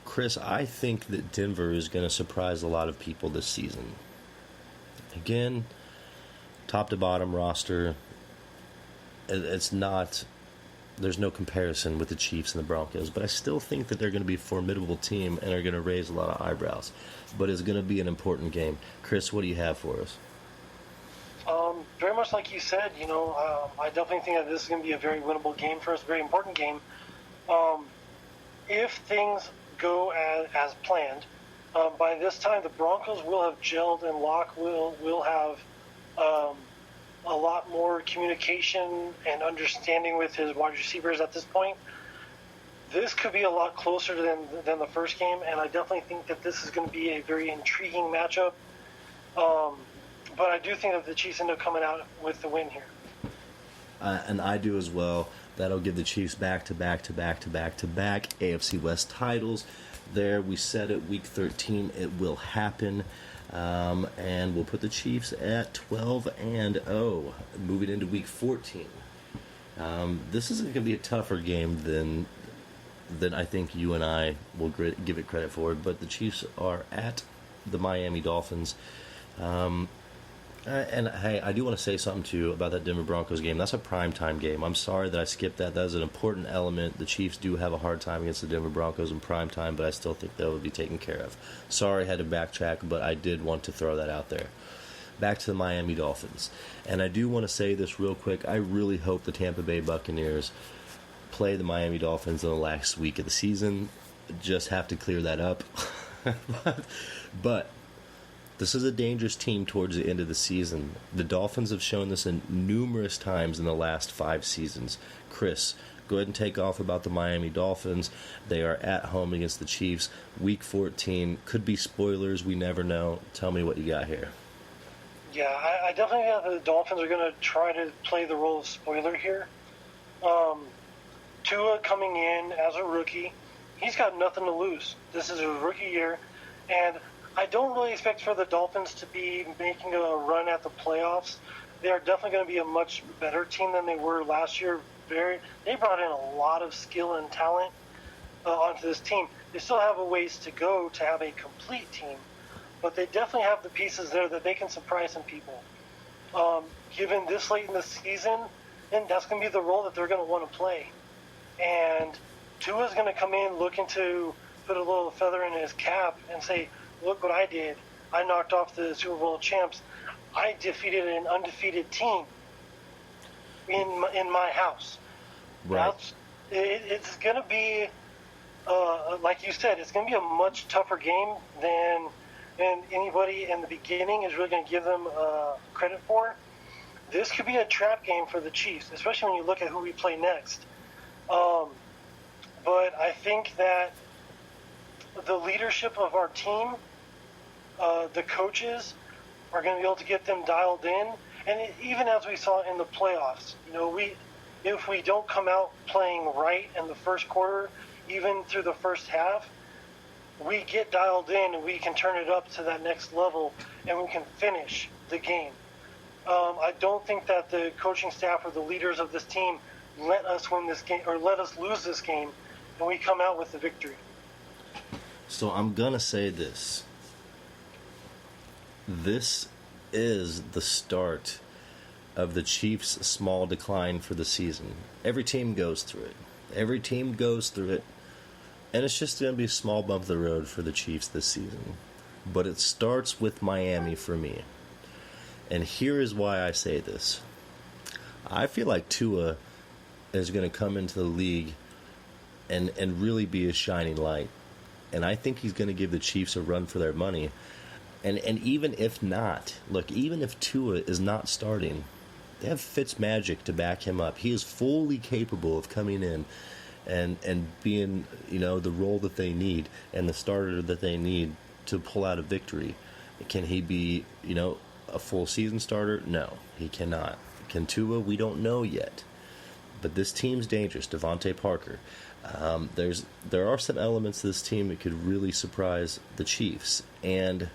Chris, I think that Denver is going to surprise a lot of people this season. Again, top to bottom roster, it's not, there's no comparison with the Chiefs and the Broncos, but I still think that they're going to be a formidable team and are going to raise a lot of eyebrows. But it's going to be an important game. Chris, what do you have for us? Very much like you said, I definitely think that this is going to be a very winnable game for us, a very important game. If things go as planned, by this time the Broncos will have gelled and Locke will have a lot more communication and understanding with his wide receivers at this point. This could be a lot closer than the first game, and I definitely think that this is going to be a very intriguing matchup. But I do think that the Chiefs end up coming out with the win here. And I do as well. That'll give the Chiefs back-to-back AFC West titles. There, we said it, Week 13, it will happen. And we'll put the Chiefs at 12-0, moving into Week 14. This is going to be a tougher game than I think you and I will give it credit for. But the Chiefs are at the Miami Dolphins. And, hey, I do want to say something, too, about that Denver Broncos game. That's a primetime game. I'm sorry that I skipped that. That is an important element. The Chiefs do have a hard time against the Denver Broncos in primetime, but I still think that will be taken care of. Sorry I had to backtrack, but I did want to throw that out there. Back to the Miami Dolphins. And I do want to say this real quick. I really hope the Tampa Bay Buccaneers play the Miami Dolphins in the last week of the season. Just have to clear that up. But this is a dangerous team towards the end of the season. The Dolphins have shown this in numerous times in the last 5 seasons. Chris, go ahead and take off about the Miami Dolphins. They are at home against the Chiefs. Week 14. Could be spoilers. We never know. Tell me what you got here. Yeah, I definitely think the Dolphins are going to try to play the role of spoiler here. Tua coming in as a rookie. He's got nothing to lose. This is a rookie year. And I don't really expect for the Dolphins to be making a run at the playoffs. They are definitely going to be a much better team than they were last year. They brought in a lot of skill and talent onto this team. They still have a ways to go to have a complete team, but they definitely have the pieces there that they can surprise some people. Given this late in the season, then that's going to be the role that they're going to want to play. And Tua's going to come in looking to put a little feather in his cap and say, look what I did. I knocked off the Super Bowl champs. I defeated an undefeated team in my house. Right. It's going to be, like you said, it's going to be a much tougher game than anybody in the beginning is really going to give them credit for. This could be a trap game for the Chiefs, especially when you look at who we play next. But I think that the leadership of our team, the coaches, are going to be able to get them dialed in. And even as we saw in the playoffs, if we don't come out playing right in the first quarter, even through the first half, we get dialed in and we can turn it up to that next level and we can finish the game. I don't think that the coaching staff or the leaders of this team let us win this game or let us lose this game, and we come out with the victory. So I'm going to say this. This is the start of the Chiefs' small decline for the season. Every team goes through it. And it's just going to be a small bump of the road for the Chiefs this season. But it starts with Miami for me. And here is why I say this. I feel like Tua is going to come into the league and really be a shining light. And I think he's going to give the Chiefs a run for their money. And even if not, look, even if Tua is not starting, they have Fitzmagic to back him up. He is fully capable of coming in and being, the role that they need and the starter that they need to pull out a victory. Can he be, a full season starter? No, he cannot. Can Tua? We don't know yet. But this team's dangerous. Devontae Parker. There are some elements of this team that could really surprise the Chiefs. And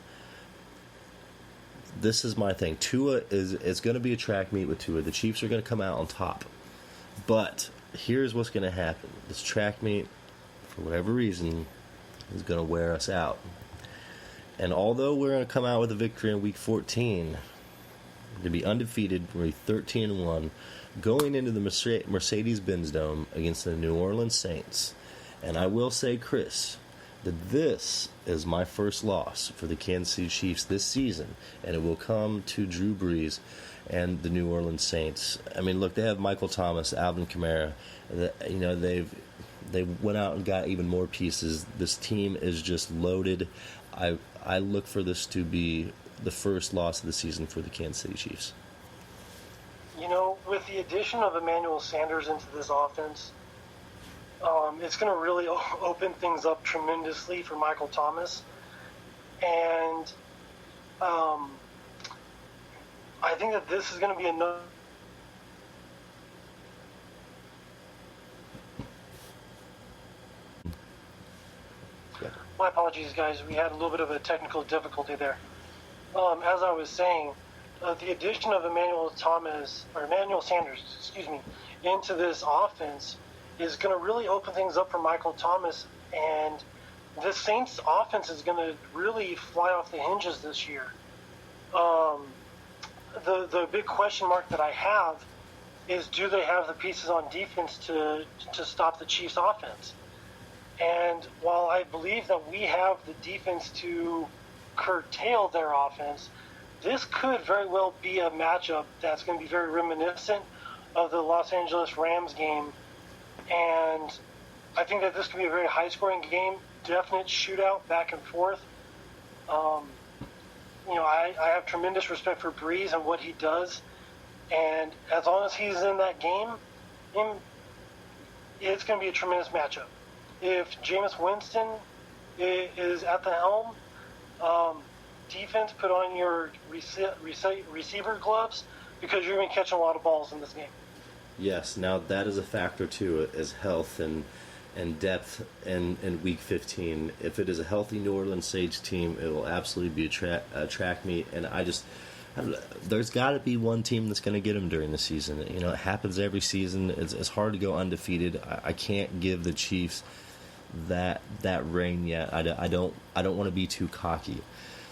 this is my thing. Tua is going to be a track meet with Tua. The Chiefs are going to come out on top. But here's what's going to happen. This track meet, for whatever reason, is going to wear us out. And although we're going to come out with a victory in Week 14, to be undefeated, we're 13-1, going into the Mercedes-Benz Dome against the New Orleans Saints. And I will say, Chris, that this is my first loss for the Kansas City Chiefs this season, and it will come to Drew Brees and the New Orleans Saints. I mean, look, they have Michael Thomas, Alvin Kamara. They went out and got even more pieces. This team is just loaded. I look for this to be the first loss of the season for the Kansas City Chiefs. With the addition of Emmanuel Sanders into this offense, it's going to really open things up tremendously for Michael Thomas. And I think that this is going to be another. My apologies, guys. We had a little bit of a technical difficulty there. As I was saying, the addition of Emmanuel Sanders, into this offense is going to really open things up for Michael Thomas, and the Saints offense is going to really fly off the hinges this year. The big question mark that I have is, do they have the pieces on defense to stop the Chiefs offense? And while I believe that we have the defense to curtail their offense, this could very well be a matchup that's going to be very reminiscent of the Los Angeles Rams game. And I think that this could be a very high-scoring game, definite shootout back and forth. I have tremendous respect for Brees and what he does. And as long as he's in that game, it's going to be a tremendous matchup. If Jameis Winston is at the helm, defense, put on your receiver gloves, because you're going to be catching a lot of balls in this game. Yes, now that is a factor too, is health and depth in Week 15. If it is a healthy New Orleans Saints team, it will absolutely be a track meet. And there's got to be one team that's going to get them during the season. It happens every season. It's hard to go undefeated. I can't give the Chiefs that reign yet. I don't want to be too cocky.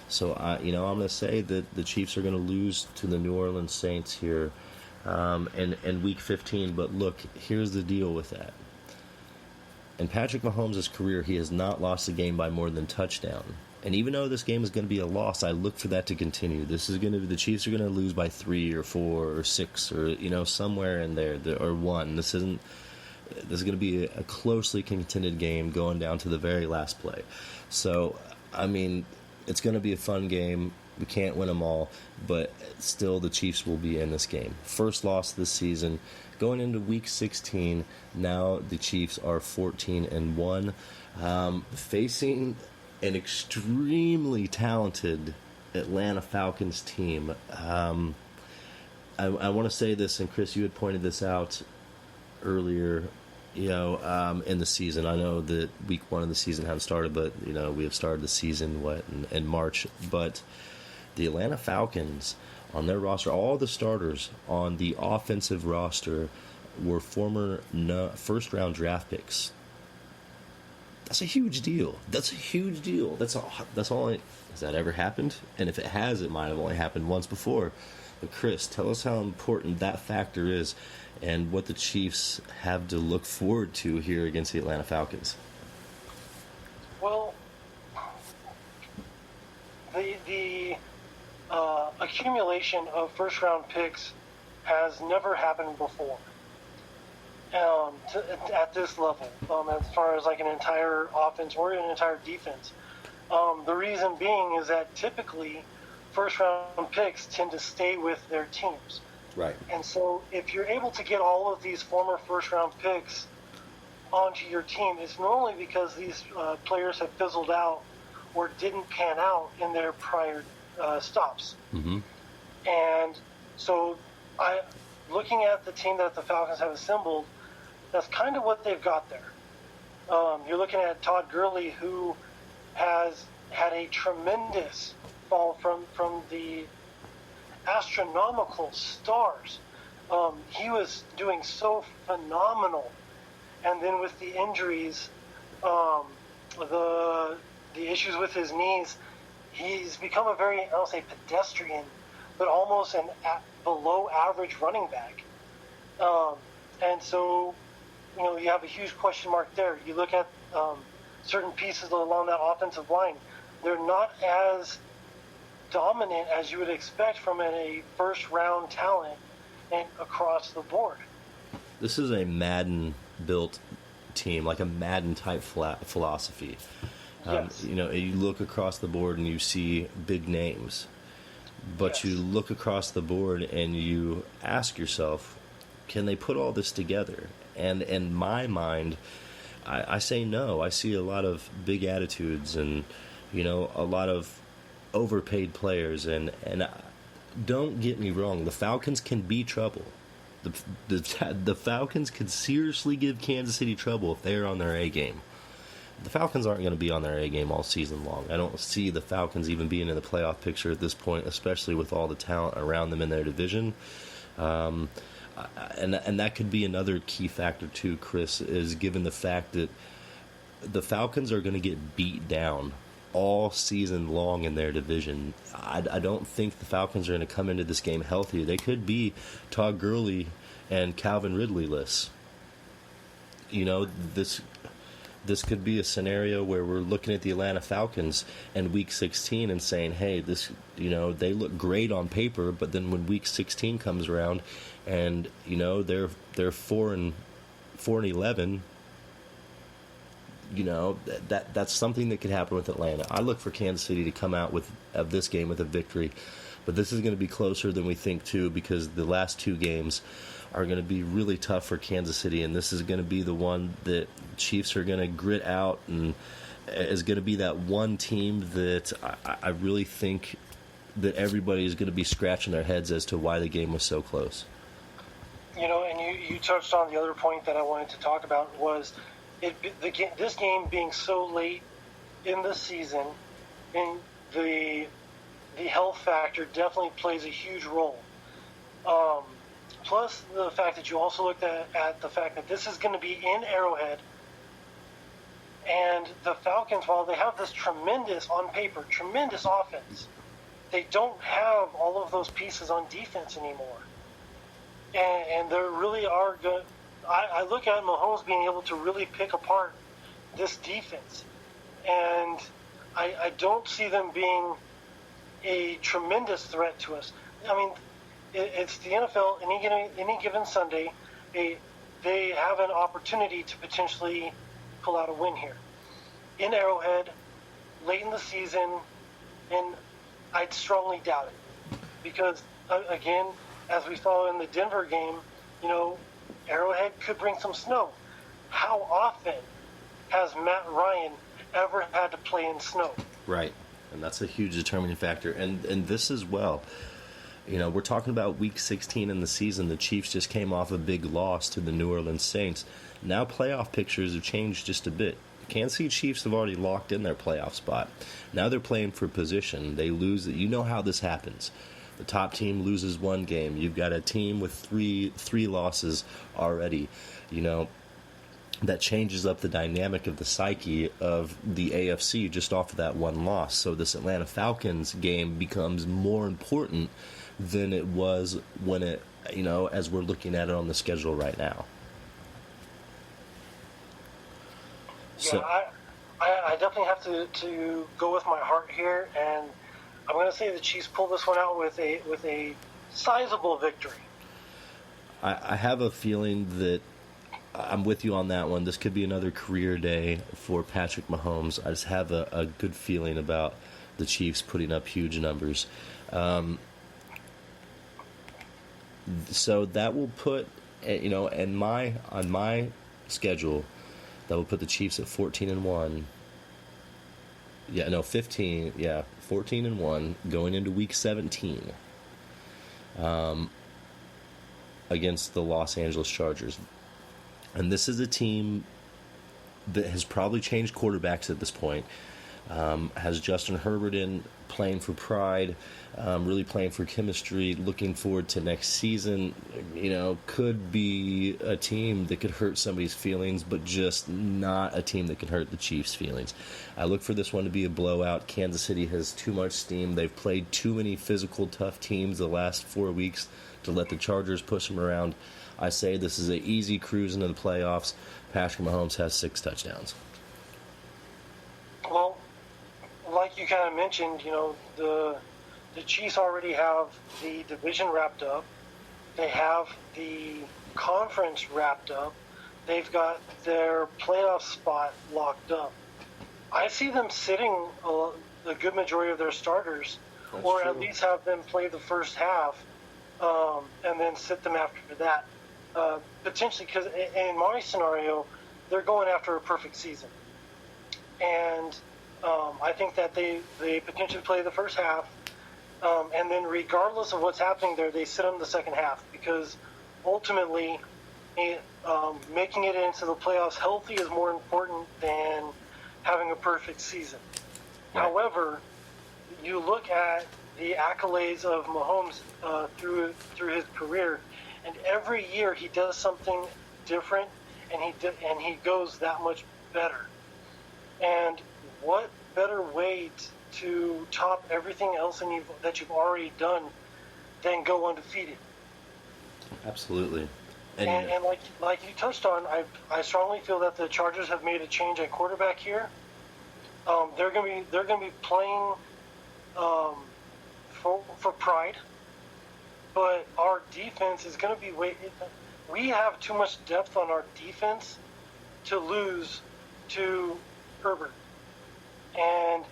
So I'm going to say that the Chiefs are going to lose to the New Orleans Saints here in Week 15. But look, here's the deal with that. In Patrick Mahomes' career, he has not lost a game by more than touchdown. And even though this game is going to be a loss, I look for that to continue. The Chiefs are going to lose by 3 or 4 or 6 or somewhere in there, or 1. This is going to be a closely contended game going down to the very last play. So, I mean, it's going to be a fun game. We can't win them all, but still the Chiefs will be in this game. First loss this season. Going into Week 16, now the Chiefs are 14-1, facing an extremely talented Atlanta Falcons team. I want to say this, and Chris, you had pointed this out earlier, in the season. I know that Week 1 of the season hadn't started, but, we have started the season, in March. But the Atlanta Falcons, on their roster, all the starters on the offensive roster were former first-round draft picks. That's a huge deal. That's all. Has that ever happened? And if it has, it might have only happened once before. But Chris, tell us how important that factor is and what the Chiefs have to look forward to here against the Atlanta Falcons. Well, the accumulation of first-round picks has never happened before at this level, as far as like an entire offense or an entire defense. The reason being is that typically first-round picks tend to stay with their teams. Right. And so if you're able to get all of these former first-round picks onto your team, it's normally because these players have fizzled out or didn't pan out in their prior stops. Mm-hmm. And so looking at the team that the Falcons have assembled, that's kind of what they've got there. You're looking at Todd Gurley, who has had a tremendous fall from the astronomical stars. He was doing so phenomenal, and then with the injuries, the issues with his knees, he's become a very, I don't say pedestrian, but almost an below average running back. And so, you have a huge question mark there. You look at certain pieces along that offensive line, they're not as dominant as you would expect from a first-round talent and across the board. This is a Madden-built team, like a Madden-type philosophy. Yes. You look across the board and you see big names, but you look across the board and you ask yourself, can they put all this together? And in my mind, I say no. I see a lot of big attitudes and, a lot of overpaid players. And don't get me wrong, the Falcons can be trouble. The Falcons could seriously give Kansas City trouble if they're on their A game. The Falcons aren't going to be on their A game all season long. I don't see the Falcons even being in the playoff picture at this point, especially with all the talent around them in their division. And that could be another key factor too, Chris, is given the fact that the Falcons are going to get beat down all season long in their division. I don't think the Falcons are going to come into this game healthy. They could be Todd Gurley and Calvin Ridley-less. This could be a scenario where we're looking at the Atlanta Falcons in Week 16 and saying, hey, they look great on paper, but then when Week 16 comes around and, they're 4-11, that's something that could happen with Atlanta. I look for Kansas City to come out of this game with a victory, but this is going to be closer than we think too, because the last two games are going to be really tough for Kansas City, and this is going to be the one that Chiefs are going to grit out, and is going to be that one team that I really think that everybody is going to be scratching their heads as to why the game was so close. And you touched on the other point that I wanted to talk about was this game being so late in the season, and the health factor definitely plays a huge role. Plus the fact that you also looked at the fact that this is going to be in Arrowhead, and the Falcons, while they have this tremendous offense, they don't have all of those pieces on defense anymore. And there really are good. I look at Mahomes being able to really pick apart this defense, and I don't see them being a tremendous threat to us. I mean, it's the NFL. Any given Sunday, they have an opportunity to potentially pull out a win here in Arrowhead late in the season, and I'd strongly doubt it because, again, as we saw in the Denver game, Arrowhead could bring some snow. How often has Matt Ryan ever had to play in snow? Right, and that's a huge determining factor. And this as well. We're talking about Week 16 in the season. The Chiefs just came off a big loss to the New Orleans Saints. Now playoff pictures have changed just a bit. The Kansas City Chiefs have already locked in their playoff spot. Now they're playing for position. They lose. You know how this happens. The top team loses one game. You've got a team with three losses already. That changes up the dynamic of the psyche of the AFC just off of that one loss. So this Atlanta Falcons game becomes more important than it was when it, as we're looking at it on the schedule right now. So, I definitely have to go with my heart here, and I'm going to say the Chiefs pull this one out with a sizable victory. I have a feeling that I'm with you on that one. This could be another career day for Patrick Mahomes. I just have a good feeling about the Chiefs putting up huge numbers. So that will put, on my schedule, that will put the Chiefs at 14-1. 14-1 going into Week 17 against the Los Angeles Chargers. And this is a team that has probably changed quarterbacks at this point. Has Justin Herbert in playing for pride, really playing for chemistry, looking forward to next season. Could be a team that could hurt somebody's feelings, but just not a team that can hurt the Chiefs' feelings. I look for this one to be a blowout. Kansas City has too much steam. They've played too many physical, tough teams the last 4 weeks to let the Chargers push them around. I say this is an easy cruise into the playoffs. Patrick Mahomes has 6 touchdowns. Well, like you kind of mentioned, the Chiefs already have the division wrapped up. They have the conference wrapped up. They've got their playoff spot locked up. I see them sitting a good majority of their starters, or at least have them play the first half, and then sit them after that. Potentially, because in my scenario, they're going after a perfect season. And I think that they potentially play the first half, and then regardless of what's happening there, they sit them the second half, because ultimately making it into the playoffs healthy is more important than having a perfect season. Right. However, you look at the accolades of Mahomes through his career, and every year he does something different, and he goes that much better. And what better way to top everything else that you've already done than go undefeated? Absolutely. And like you touched on, I strongly feel that the Chargers have made a change at quarterback here. They're gonna be playing for pride, but our defense is gonna be we have too much depth on our defense to lose to Herbert. And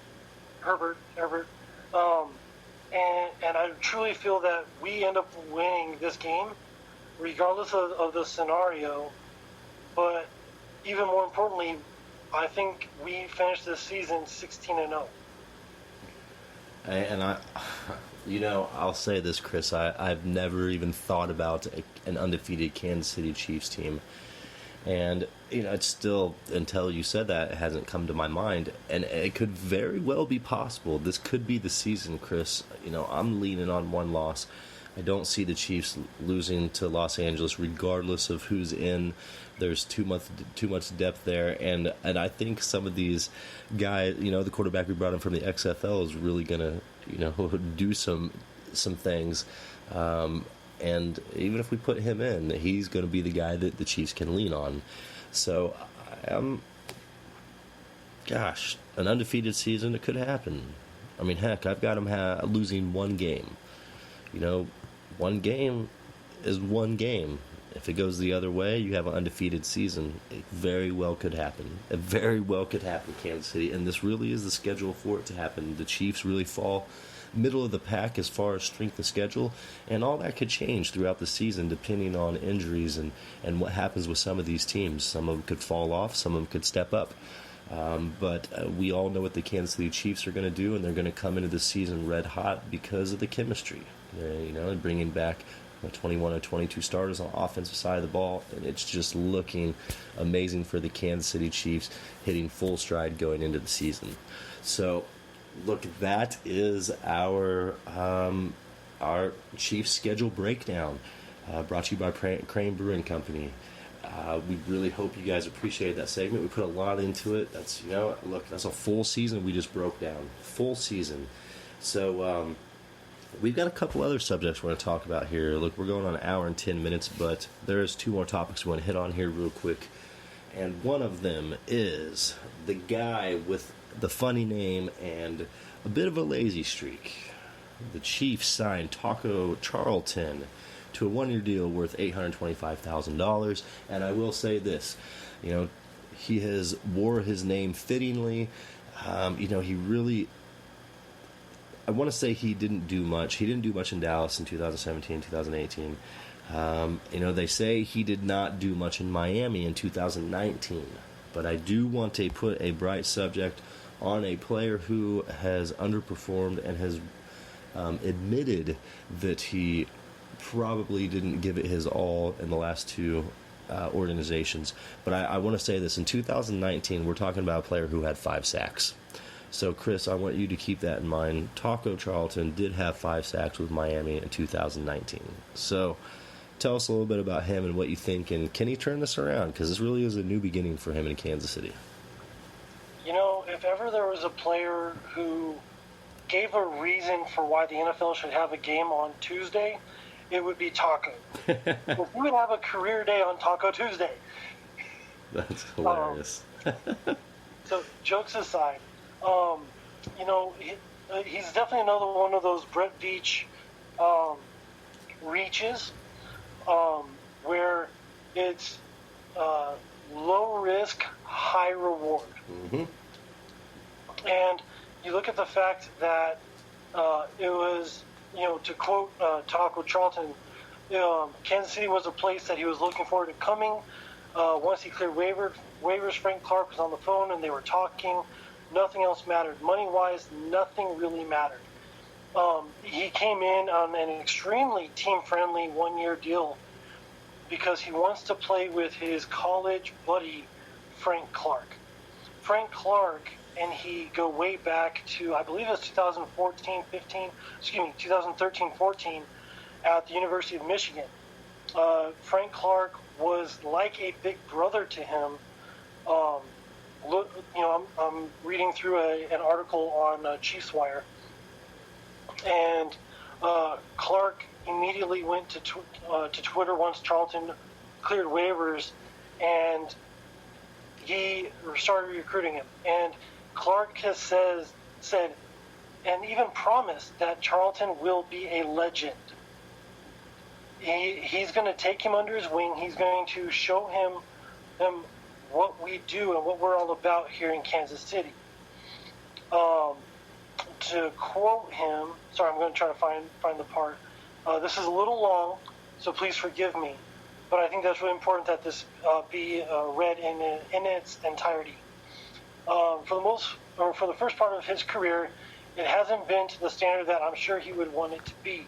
I truly feel that we end up winning this game, regardless of the scenario. But even more importantly, I think we finish this season 16-0. And I'll say this, Chris. I've never even thought about an undefeated Kansas City Chiefs team. And, it's still, until you said that, it hasn't come to my mind. And it could very well be possible. This could be the season, Chris. I'm leaning on one loss. I don't see the Chiefs losing to Los Angeles, regardless of who's in. There's too much depth there. And I think some of these guys, the quarterback we brought in from the XFL is really going to, do some things. And even if we put him in, he's going to be the guy that the Chiefs can lean on. So, an undefeated season, it could happen. I mean, heck, I've got him losing one game. One game is one game. If it goes the other way, you have an undefeated season. It very well could happen. It very well could happen, Kansas City. And this really is the schedule for it to happen. The Chiefs really fall middle of the pack as far as strength of schedule, and all that could change throughout the season depending on injuries and what happens with some of these teams. Some of them could fall off, some of them could step up. But we all know what the Kansas City Chiefs are going to do, and they're going to come into the season red hot because of the chemistry. And bringing back 21 or 22 starters on the offensive side of the ball, and it's just looking amazing for the Kansas City Chiefs, hitting full stride going into the season. So, look, that is our Chiefs schedule breakdown, brought to you by Crane Brewing Company. We really hope you guys appreciate that segment. We put a lot into it. That's that's a full season we just broke down. Full season. So we've got a couple other subjects we're going to talk about here. Look, we're going on an hour and 10 minutes, but there's 2 more topics we want to hit on here real quick. And one of them is the guy with the funny name and a bit of a lazy streak. The Chiefs signed Taco Charlton to a 1-year deal worth $825,000. And I will say this, he has wore his name fittingly. He really, I want to say he didn't do much. He didn't do much in Dallas in 2017, 2018. They say he did not do much in Miami in 2019. But I do want to put a bright subject on a player who has underperformed and has admitted that he probably didn't give it his all in the last 2 organizations. But I want to say this. In 2019, we're talking about a player who had 5 sacks. So, Chris, I want you to keep that in mind. Taco Charlton did have 5 sacks with Miami in 2019. So, tell us a little bit about him and what you think, and can he turn this around? Because this really is a new beginning for him in Kansas City. You know, if ever there was a player who gave a reason for why the NFL should have a game on Tuesday, it would be Taco. Well, we would have a career day on Taco Tuesday. That's hilarious. So, jokes aside, you know, he's definitely another one of those Brett Veach reaches where it's low risk, high reward. Mm-hmm. And you look at the fact that it was, you know, to quote Taco Charlton, Kansas City was a place that he was looking forward to coming. Once he cleared waivers, Frank Clark was on the phone and they were talking. Nothing else mattered. Money-wise, nothing really mattered. He came in on an extremely team-friendly one-year deal because he wants to play with his college buddy, Frank Clark. Frank Clark and he go way back to, I believe it's 2013-14 at the University of Michigan. Frank Clark was like a big brother to him. I'm reading through an article on Chiefs Wire, and Clark immediately went to Twitter once Charlton cleared waivers, and he started recruiting him. And Clark has said, and even promised that Charlton will be a legend. He's going to take him under his wing. He's going to show him what we do and what we're all about here in Kansas City. To quote him, sorry, I'm going to try to find the part. This is a little long, so please forgive me. But I think that's really important that this be read in its entirety. For the first part of his career, it hasn't been to the standard that I'm sure he would want it to be.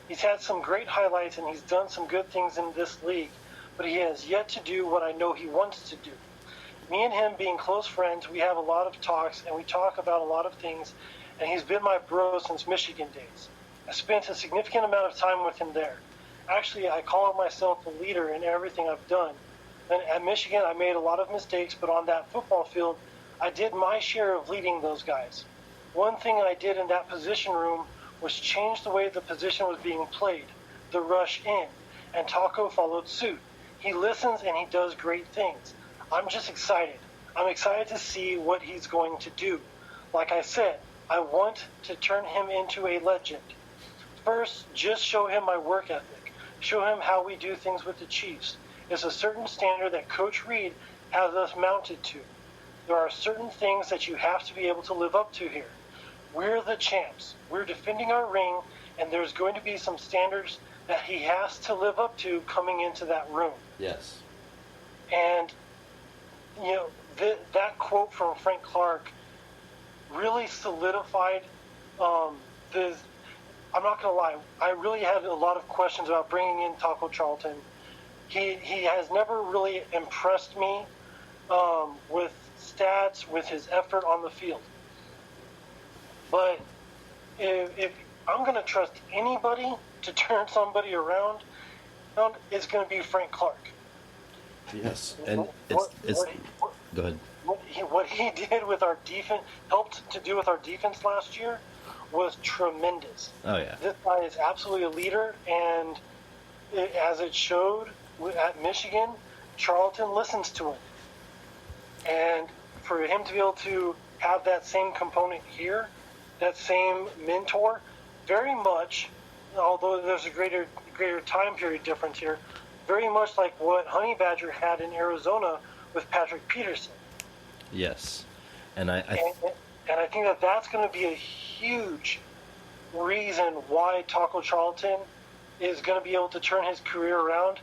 He's had some great highlights and he's done some good things in this league, but he has yet to do what I know he wants to do. Me and him being close friends, we have a lot of talks and we talk about a lot of things, and he's been my bro since Michigan days. I spent a significant amount of time with him there. Actually, I call myself a leader in everything I've done. And at Michigan, I made a lot of mistakes, but on that football field, I did my share of leading those guys. One thing I did in that position room was change the way the position was being played, the rush in, and Taco followed suit. He listens and he does great things. I'm just excited. I'm excited to see what he's going to do. Like I said, I want to turn him into a legend. First, just show him my work ethic. Show him how we do things with the Chiefs. It's a certain standard that Coach Reed has us mounted to. There are certain things that you have to be able to live up to here. We're the champs. We're defending our ring, and there's going to be some standards that he has to live up to coming into that room. Yes. And, you know, that quote from Frank Clark really solidified the... I'm not going to lie. I really had a lot of questions about bringing in Taco Charlton. He has never really impressed me with stats, with his effort on the field. But if I'm going to trust anybody to turn somebody around, it's going to be Frank Clark. Yes, and go ahead. What he did with our defense, helped to do with our defense last year, was tremendous. Oh, yeah. This guy is absolutely a leader, and as it showed at Michigan, Charlton listens to him. And for him to be able to have that same component here, that same mentor, very much, although there's a greater time period difference here, very much like what Honey Badger had in Arizona with Patrick Peterson. Yes. And I think that that's going to be a huge reason why Taco Charlton is going to be able to turn his career around.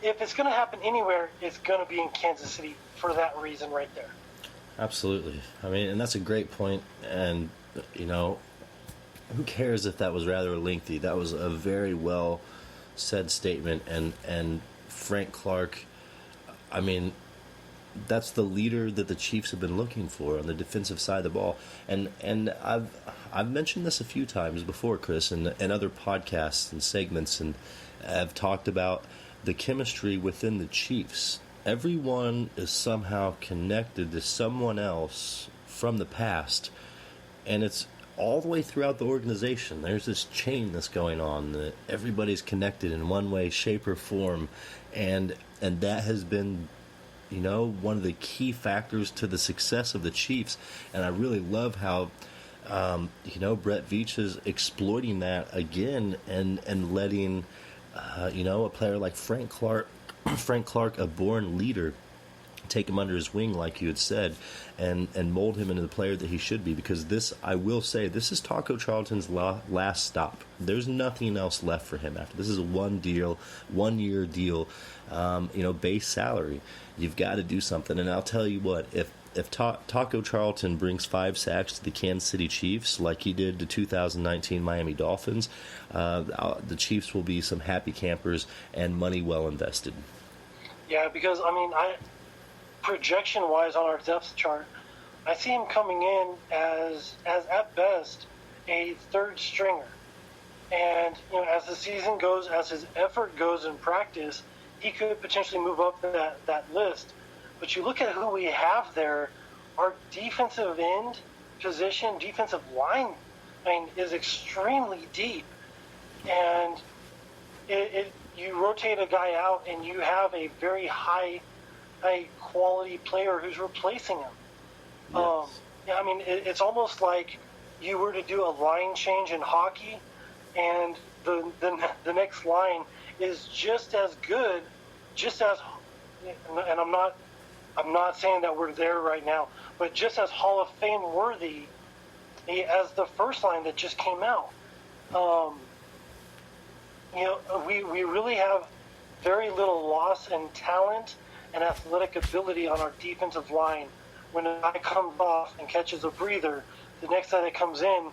If it's going to happen anywhere, it's going to be in Kansas City for that reason right there. Absolutely. I mean, and that's a great point. And, you know, who cares if that was rather lengthy? That was a very well said statement. And Frank Clark, I mean, that's the leader that the Chiefs have been looking for on the defensive side of the ball. And I've mentioned this a few times before, Chris, and other podcasts and segments, and I've talked about the chemistry within the Chiefs. Everyone is somehow connected to someone else from the past, and it's all the way throughout the organization. There's this chain that's going on that everybody's connected in one way, shape, or form, and that has been, one of the key factors to the success of the Chiefs. And I really love how, Brett Veach is exploiting that again and letting, a player like Frank Clark, a born leader, take him under his wing, like you had said, and mold him into the player that he should be. Because this, I will say, this is Taco Charlton's last stop. There's nothing else left for him after. This is a 1-year deal, base salary. You've got to do something. And I'll tell you what, if Taco Charlton brings 5 sacks to the Kansas City Chiefs like he did to 2019 Miami Dolphins, the Chiefs will be some happy campers and money well invested. Yeah, because, projection-wise on our depth chart, I see him coming in as at best a third stringer. And, as the season goes, as his effort goes in practice, he could potentially move up that list. But you look at who we have there, our defensive end position, defensive line, is extremely deep. And you rotate a guy out and you have a very high quality player who's replacing him. Yes. It's almost like you were to do a line change in hockey, and the next line is just as good, and I'm not saying that we're there right now, but just as Hall of Fame worthy as the first line that just came out. We really have very little loss in talent and athletic ability on our defensive line. When a guy comes off and catches a breather, the next guy that comes in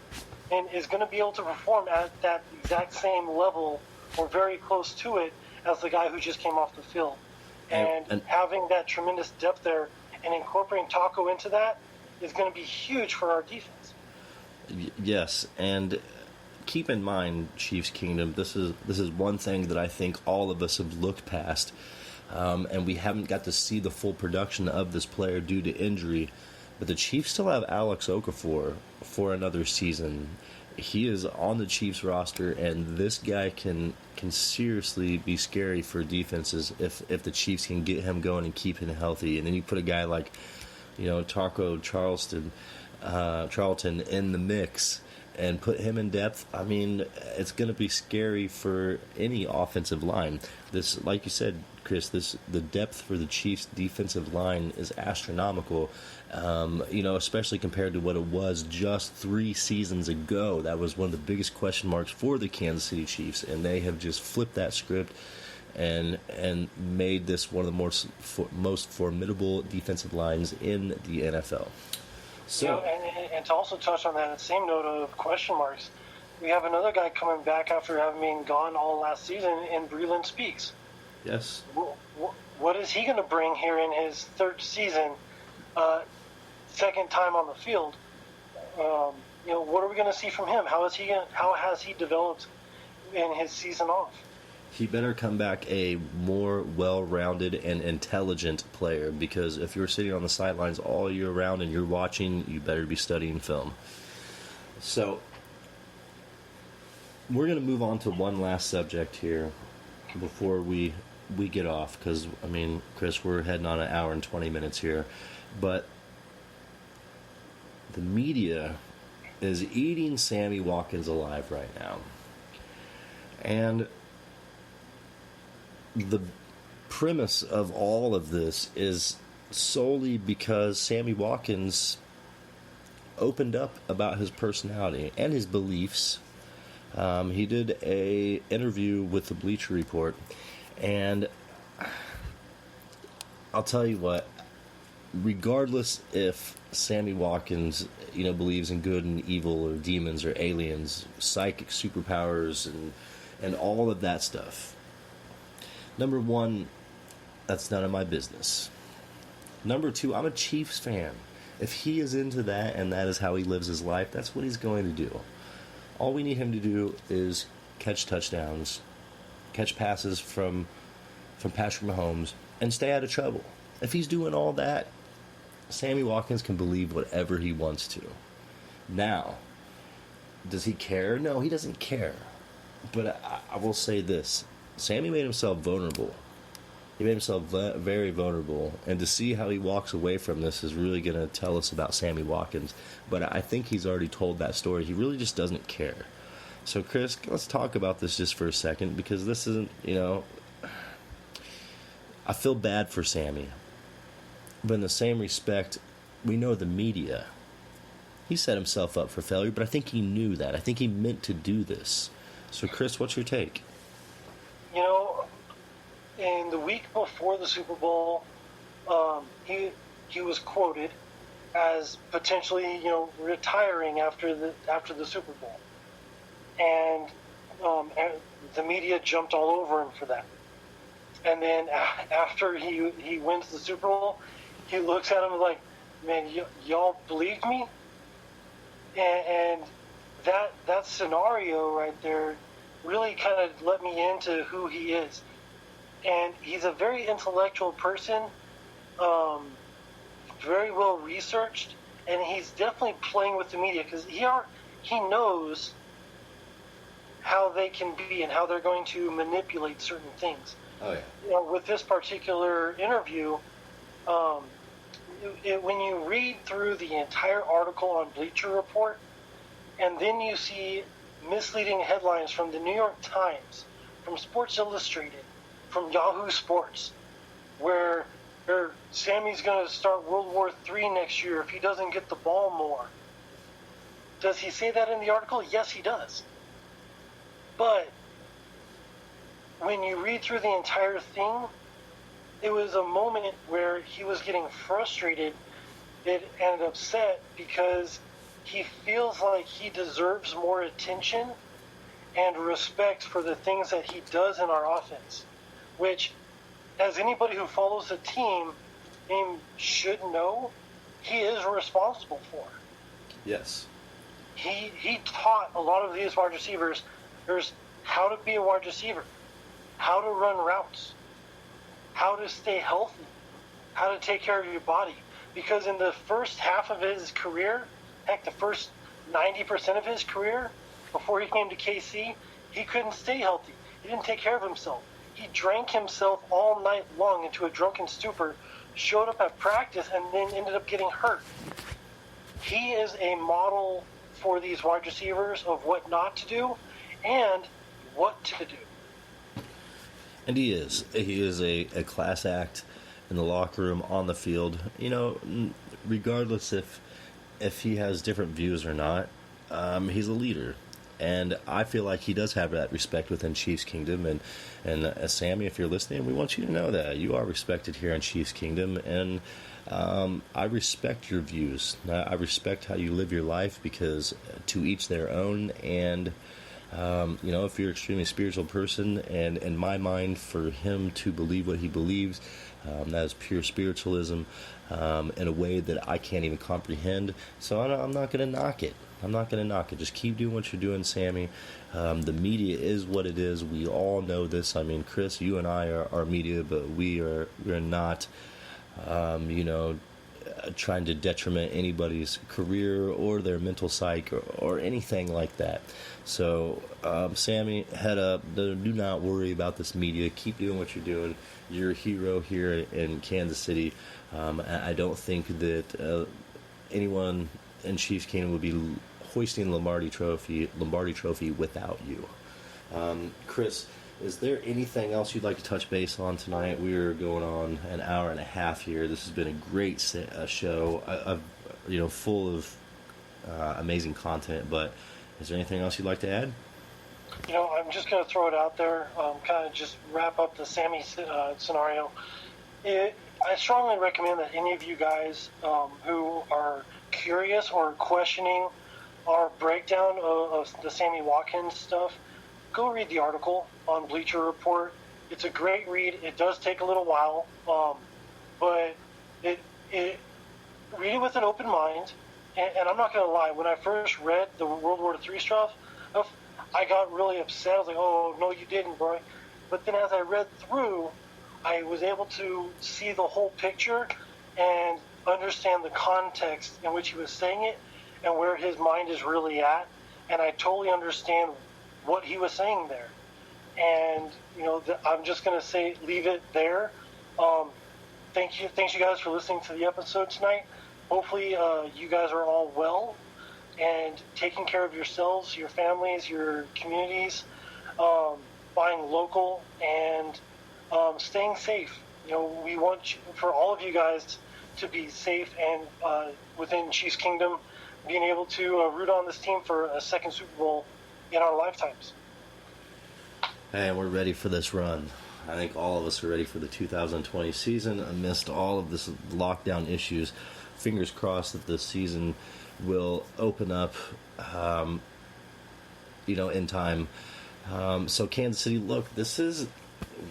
and is going to be able to perform at that exact same level or very close to it as the guy who just came off the field. And having that tremendous depth there and incorporating Taco into that is going to be huge for our defense. Yes, and keep in mind, Chiefs Kingdom, this is one thing that I think all of us have looked past. And we haven't got to see the full production of this player due to injury. But the Chiefs still have Alex Okafor for another season. He is on the Chiefs roster, and this guy can seriously be scary for defenses if the Chiefs can get him going and keep him healthy. And then you put a guy like, Taco Charlton in the mix and put him in depth. It's going to be scary for any offensive line. This, like you said, Chris, the depth for the Chiefs' defensive line is astronomical, especially compared to what it was just 3 seasons ago. That was one of the biggest question marks for the Kansas City Chiefs, and they have just flipped that script and made this one of the most formidable defensive lines in the NFL. So, and to also touch on that same note of question marks, we have another guy coming back after having been gone all last season in Breland Speaks. Yes. What is he going to bring here in his third season, second time on the field? What are we going to see from him? How has he developed in his season off? He better come back a more well-rounded and intelligent player, because if you're sitting on the sidelines all year round and you're watching, you better be studying film. So we're going to move on to one last subject here before we get off, because, Chris, we're heading on 1 hour and 20 minutes here. But the media is eating Sammy Watkins alive right now. And the premise of all of this is solely because Sammy Watkins opened up about his personality and his beliefs. He did a interview with the Bleacher Report, and I'll tell you what, regardless if Sammy Watkins, believes in good and evil or demons or aliens, psychic superpowers and all of that stuff, number one, that's none of my business. Number two, I'm a Chiefs fan. If he is into that and that is how he lives his life, that's what he's going to do. All we need him to do is catch touchdowns, catch passes from Patrick-Mahomes, and stay out of trouble. If he's doing all that, Sammy Watkins can believe whatever he wants to. Now, does he care? No, he doesn't care. But I will say this. Sammy made himself vulnerable. He made himself very vulnerable. And to see how he walks away from this is really going to tell us about Sammy Watkins. But I think he's already told that story. He really just doesn't care. So, Chris, let's talk about this just for a second, because this isn't, I feel bad for Sammy. But in the same respect, we know the media. He set himself up for failure, but I think he knew that. I think he meant to do this. So, Chris, what's your take? In the week before the Super Bowl, he was quoted as potentially, retiring after the Super Bowl, and the media jumped all over him for that. And then after he wins the Super Bowl, he looks at him like, "Man, y'all believed me?" And that scenario right there really kind of let me into who he is. And he's a very intellectual person, very well researched, and he's definitely playing with the media because he knows how they can be and how they're going to manipulate certain things. Oh yeah. With this particular interview, when you read through the entire article on Bleacher Report, and then you see misleading headlines from the New York Times, from Sports Illustrated, from Yahoo Sports, where Sammy's going to start World War III next year if he doesn't get the ball more. Does he say that in the article? Yes, he does. But when you read through the entire thing, it was a moment where he was getting frustrated and upset because he feels like he deserves more attention and respect for the things that he does in our offense, which, as anybody who follows the team should know, he is responsible for. Yes. He taught a lot of these wide receivers how to be a wide receiver, how to run routes, how to stay healthy, how to take care of your body. Because in the first half of his career, heck, the first 90% of his career, before he came to KC, he couldn't stay healthy. He didn't take care of himself. He drank himself all night long into a drunken stupor, showed up at practice, and then ended up getting hurt. He is a model for these wide receivers of what not to do and what to do. And he is. He is a class act in the locker room, on the field. Regardless if he has different views or not, he's a leader. And I feel like he does have that respect within Chiefs Kingdom. And Sammy, if you're listening, we want you to know that you are respected here in Chiefs Kingdom. And I respect your views. I respect how you live your life, because to each their own. And, if you're an extremely spiritual person, and in my mind, for him to believe what he believes, that is pure spiritualism in a way that I can't even comprehend. So I'm not going to knock it. Just keep doing what you're doing, Sammy. The media is what it is. We all know this. I mean, Chris, you and I are media, but we're not, trying to detriment anybody's career or their mental psyche or anything like that. So, Sammy, head up. Do not worry about this media. Keep doing what you're doing. You're a hero here in Kansas City. I don't think that anyone in Chiefs Kingdom would be hoisting the Lombardi Trophy without you. Chris, is there anything else you'd like to touch base on tonight? We're going on an hour and a half here. This has been a great show, full of amazing content. But is there anything else you'd like to add? I'm just going to throw it out there, kind of just wrap up the Sammy scenario. I strongly recommend that any of you guys who are curious or questioning our breakdown of the Sammy Watkins stuff, go read the article on Bleacher Report. It's a great read. It does take a little while, but read it with an open mind. And I'm not going to lie, when I first read the World War III stuff, I got really upset. I was like, oh, no, you didn't, bro. But then as I read through, I was able to see the whole picture and understand the context in which he was saying it and where his mind is really at. And I totally understand what he was saying there. And, I'm just going to leave it there. Thanks you guys for listening to the episode tonight. Hopefully you guys are all well and taking care of yourselves, your families, your communities, buying local, and staying safe. We want for all of you guys to be safe and within Chiefs Kingdom, being able to root on this team for a second Super Bowl in our lifetimes. Hey, we're ready for this run. I think all of us are ready for the 2020 season amidst all of this lockdown issues. Fingers crossed that this season will open up, in time. So Kansas City, look,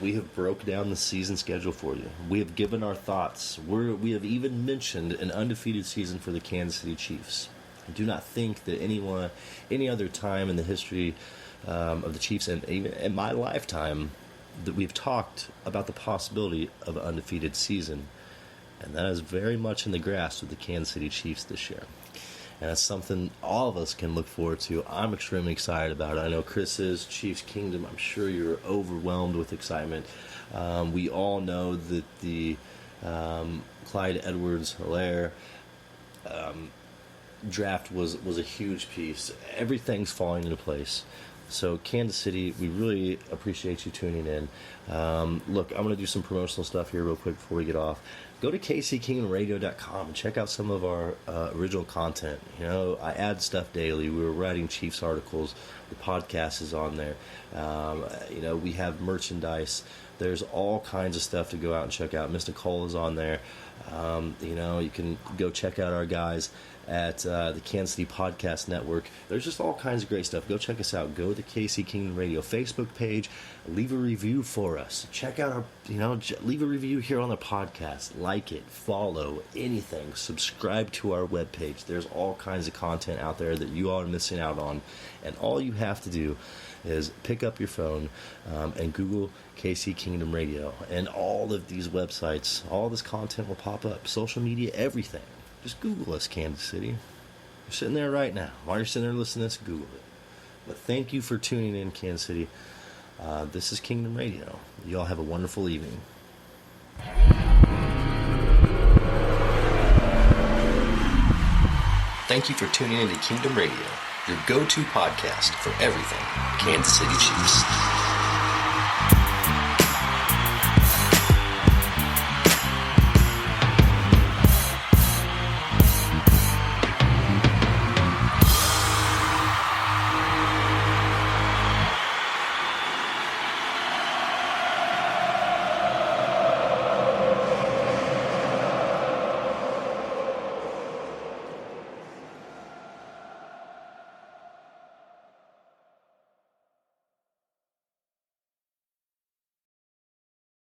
we have broke down the season schedule for you. We have given our thoughts. We have even mentioned an undefeated season for the Kansas City Chiefs. I do not think that any other time in the history of the Chiefs, and even in my lifetime, that we've talked about the possibility of an undefeated season. And that is very much in the grasp of the Kansas City Chiefs this year. And that's something all of us can look forward to. I'm extremely excited about it. I know Chris is. Chiefs Kingdom, I'm sure you're overwhelmed with excitement. We all know that the Clyde Edwards-Helaire draft was a huge piece. Everything's falling into place. So Kansas City, we really appreciate you tuning in. Look, I'm going to do some promotional stuff here real quick before we get off. Go to kckingdomradio.com and check out some of our original content. I add stuff daily. We were writing Chiefs articles. The podcast is on there. We have merchandise. There's all kinds of stuff to go out and check out. Mr. Cole is on there. You can go check out our guys at the Kansas City Podcast Network. There's just all kinds of great stuff. Go check us out. Go to the KC Kingdom Radio Facebook page. Leave a review for us. Check out our, leave a review here on the podcast. Like it, follow, anything. Subscribe to our webpage. There's all kinds of content out there that you all are missing out on. And all you have to do is pick up your phone and Google KC Kingdom Radio. And all of these websites, all this content will pop up. Social media, everything. Just Google us, Kansas City. You're sitting there right now. While you're sitting there listening to this, Google it. But thank you for tuning in, Kansas City. This is Kingdom Radio. You all have a wonderful evening. Thank you for tuning in to Kingdom Radio, your go-to podcast for everything Kansas City Chiefs.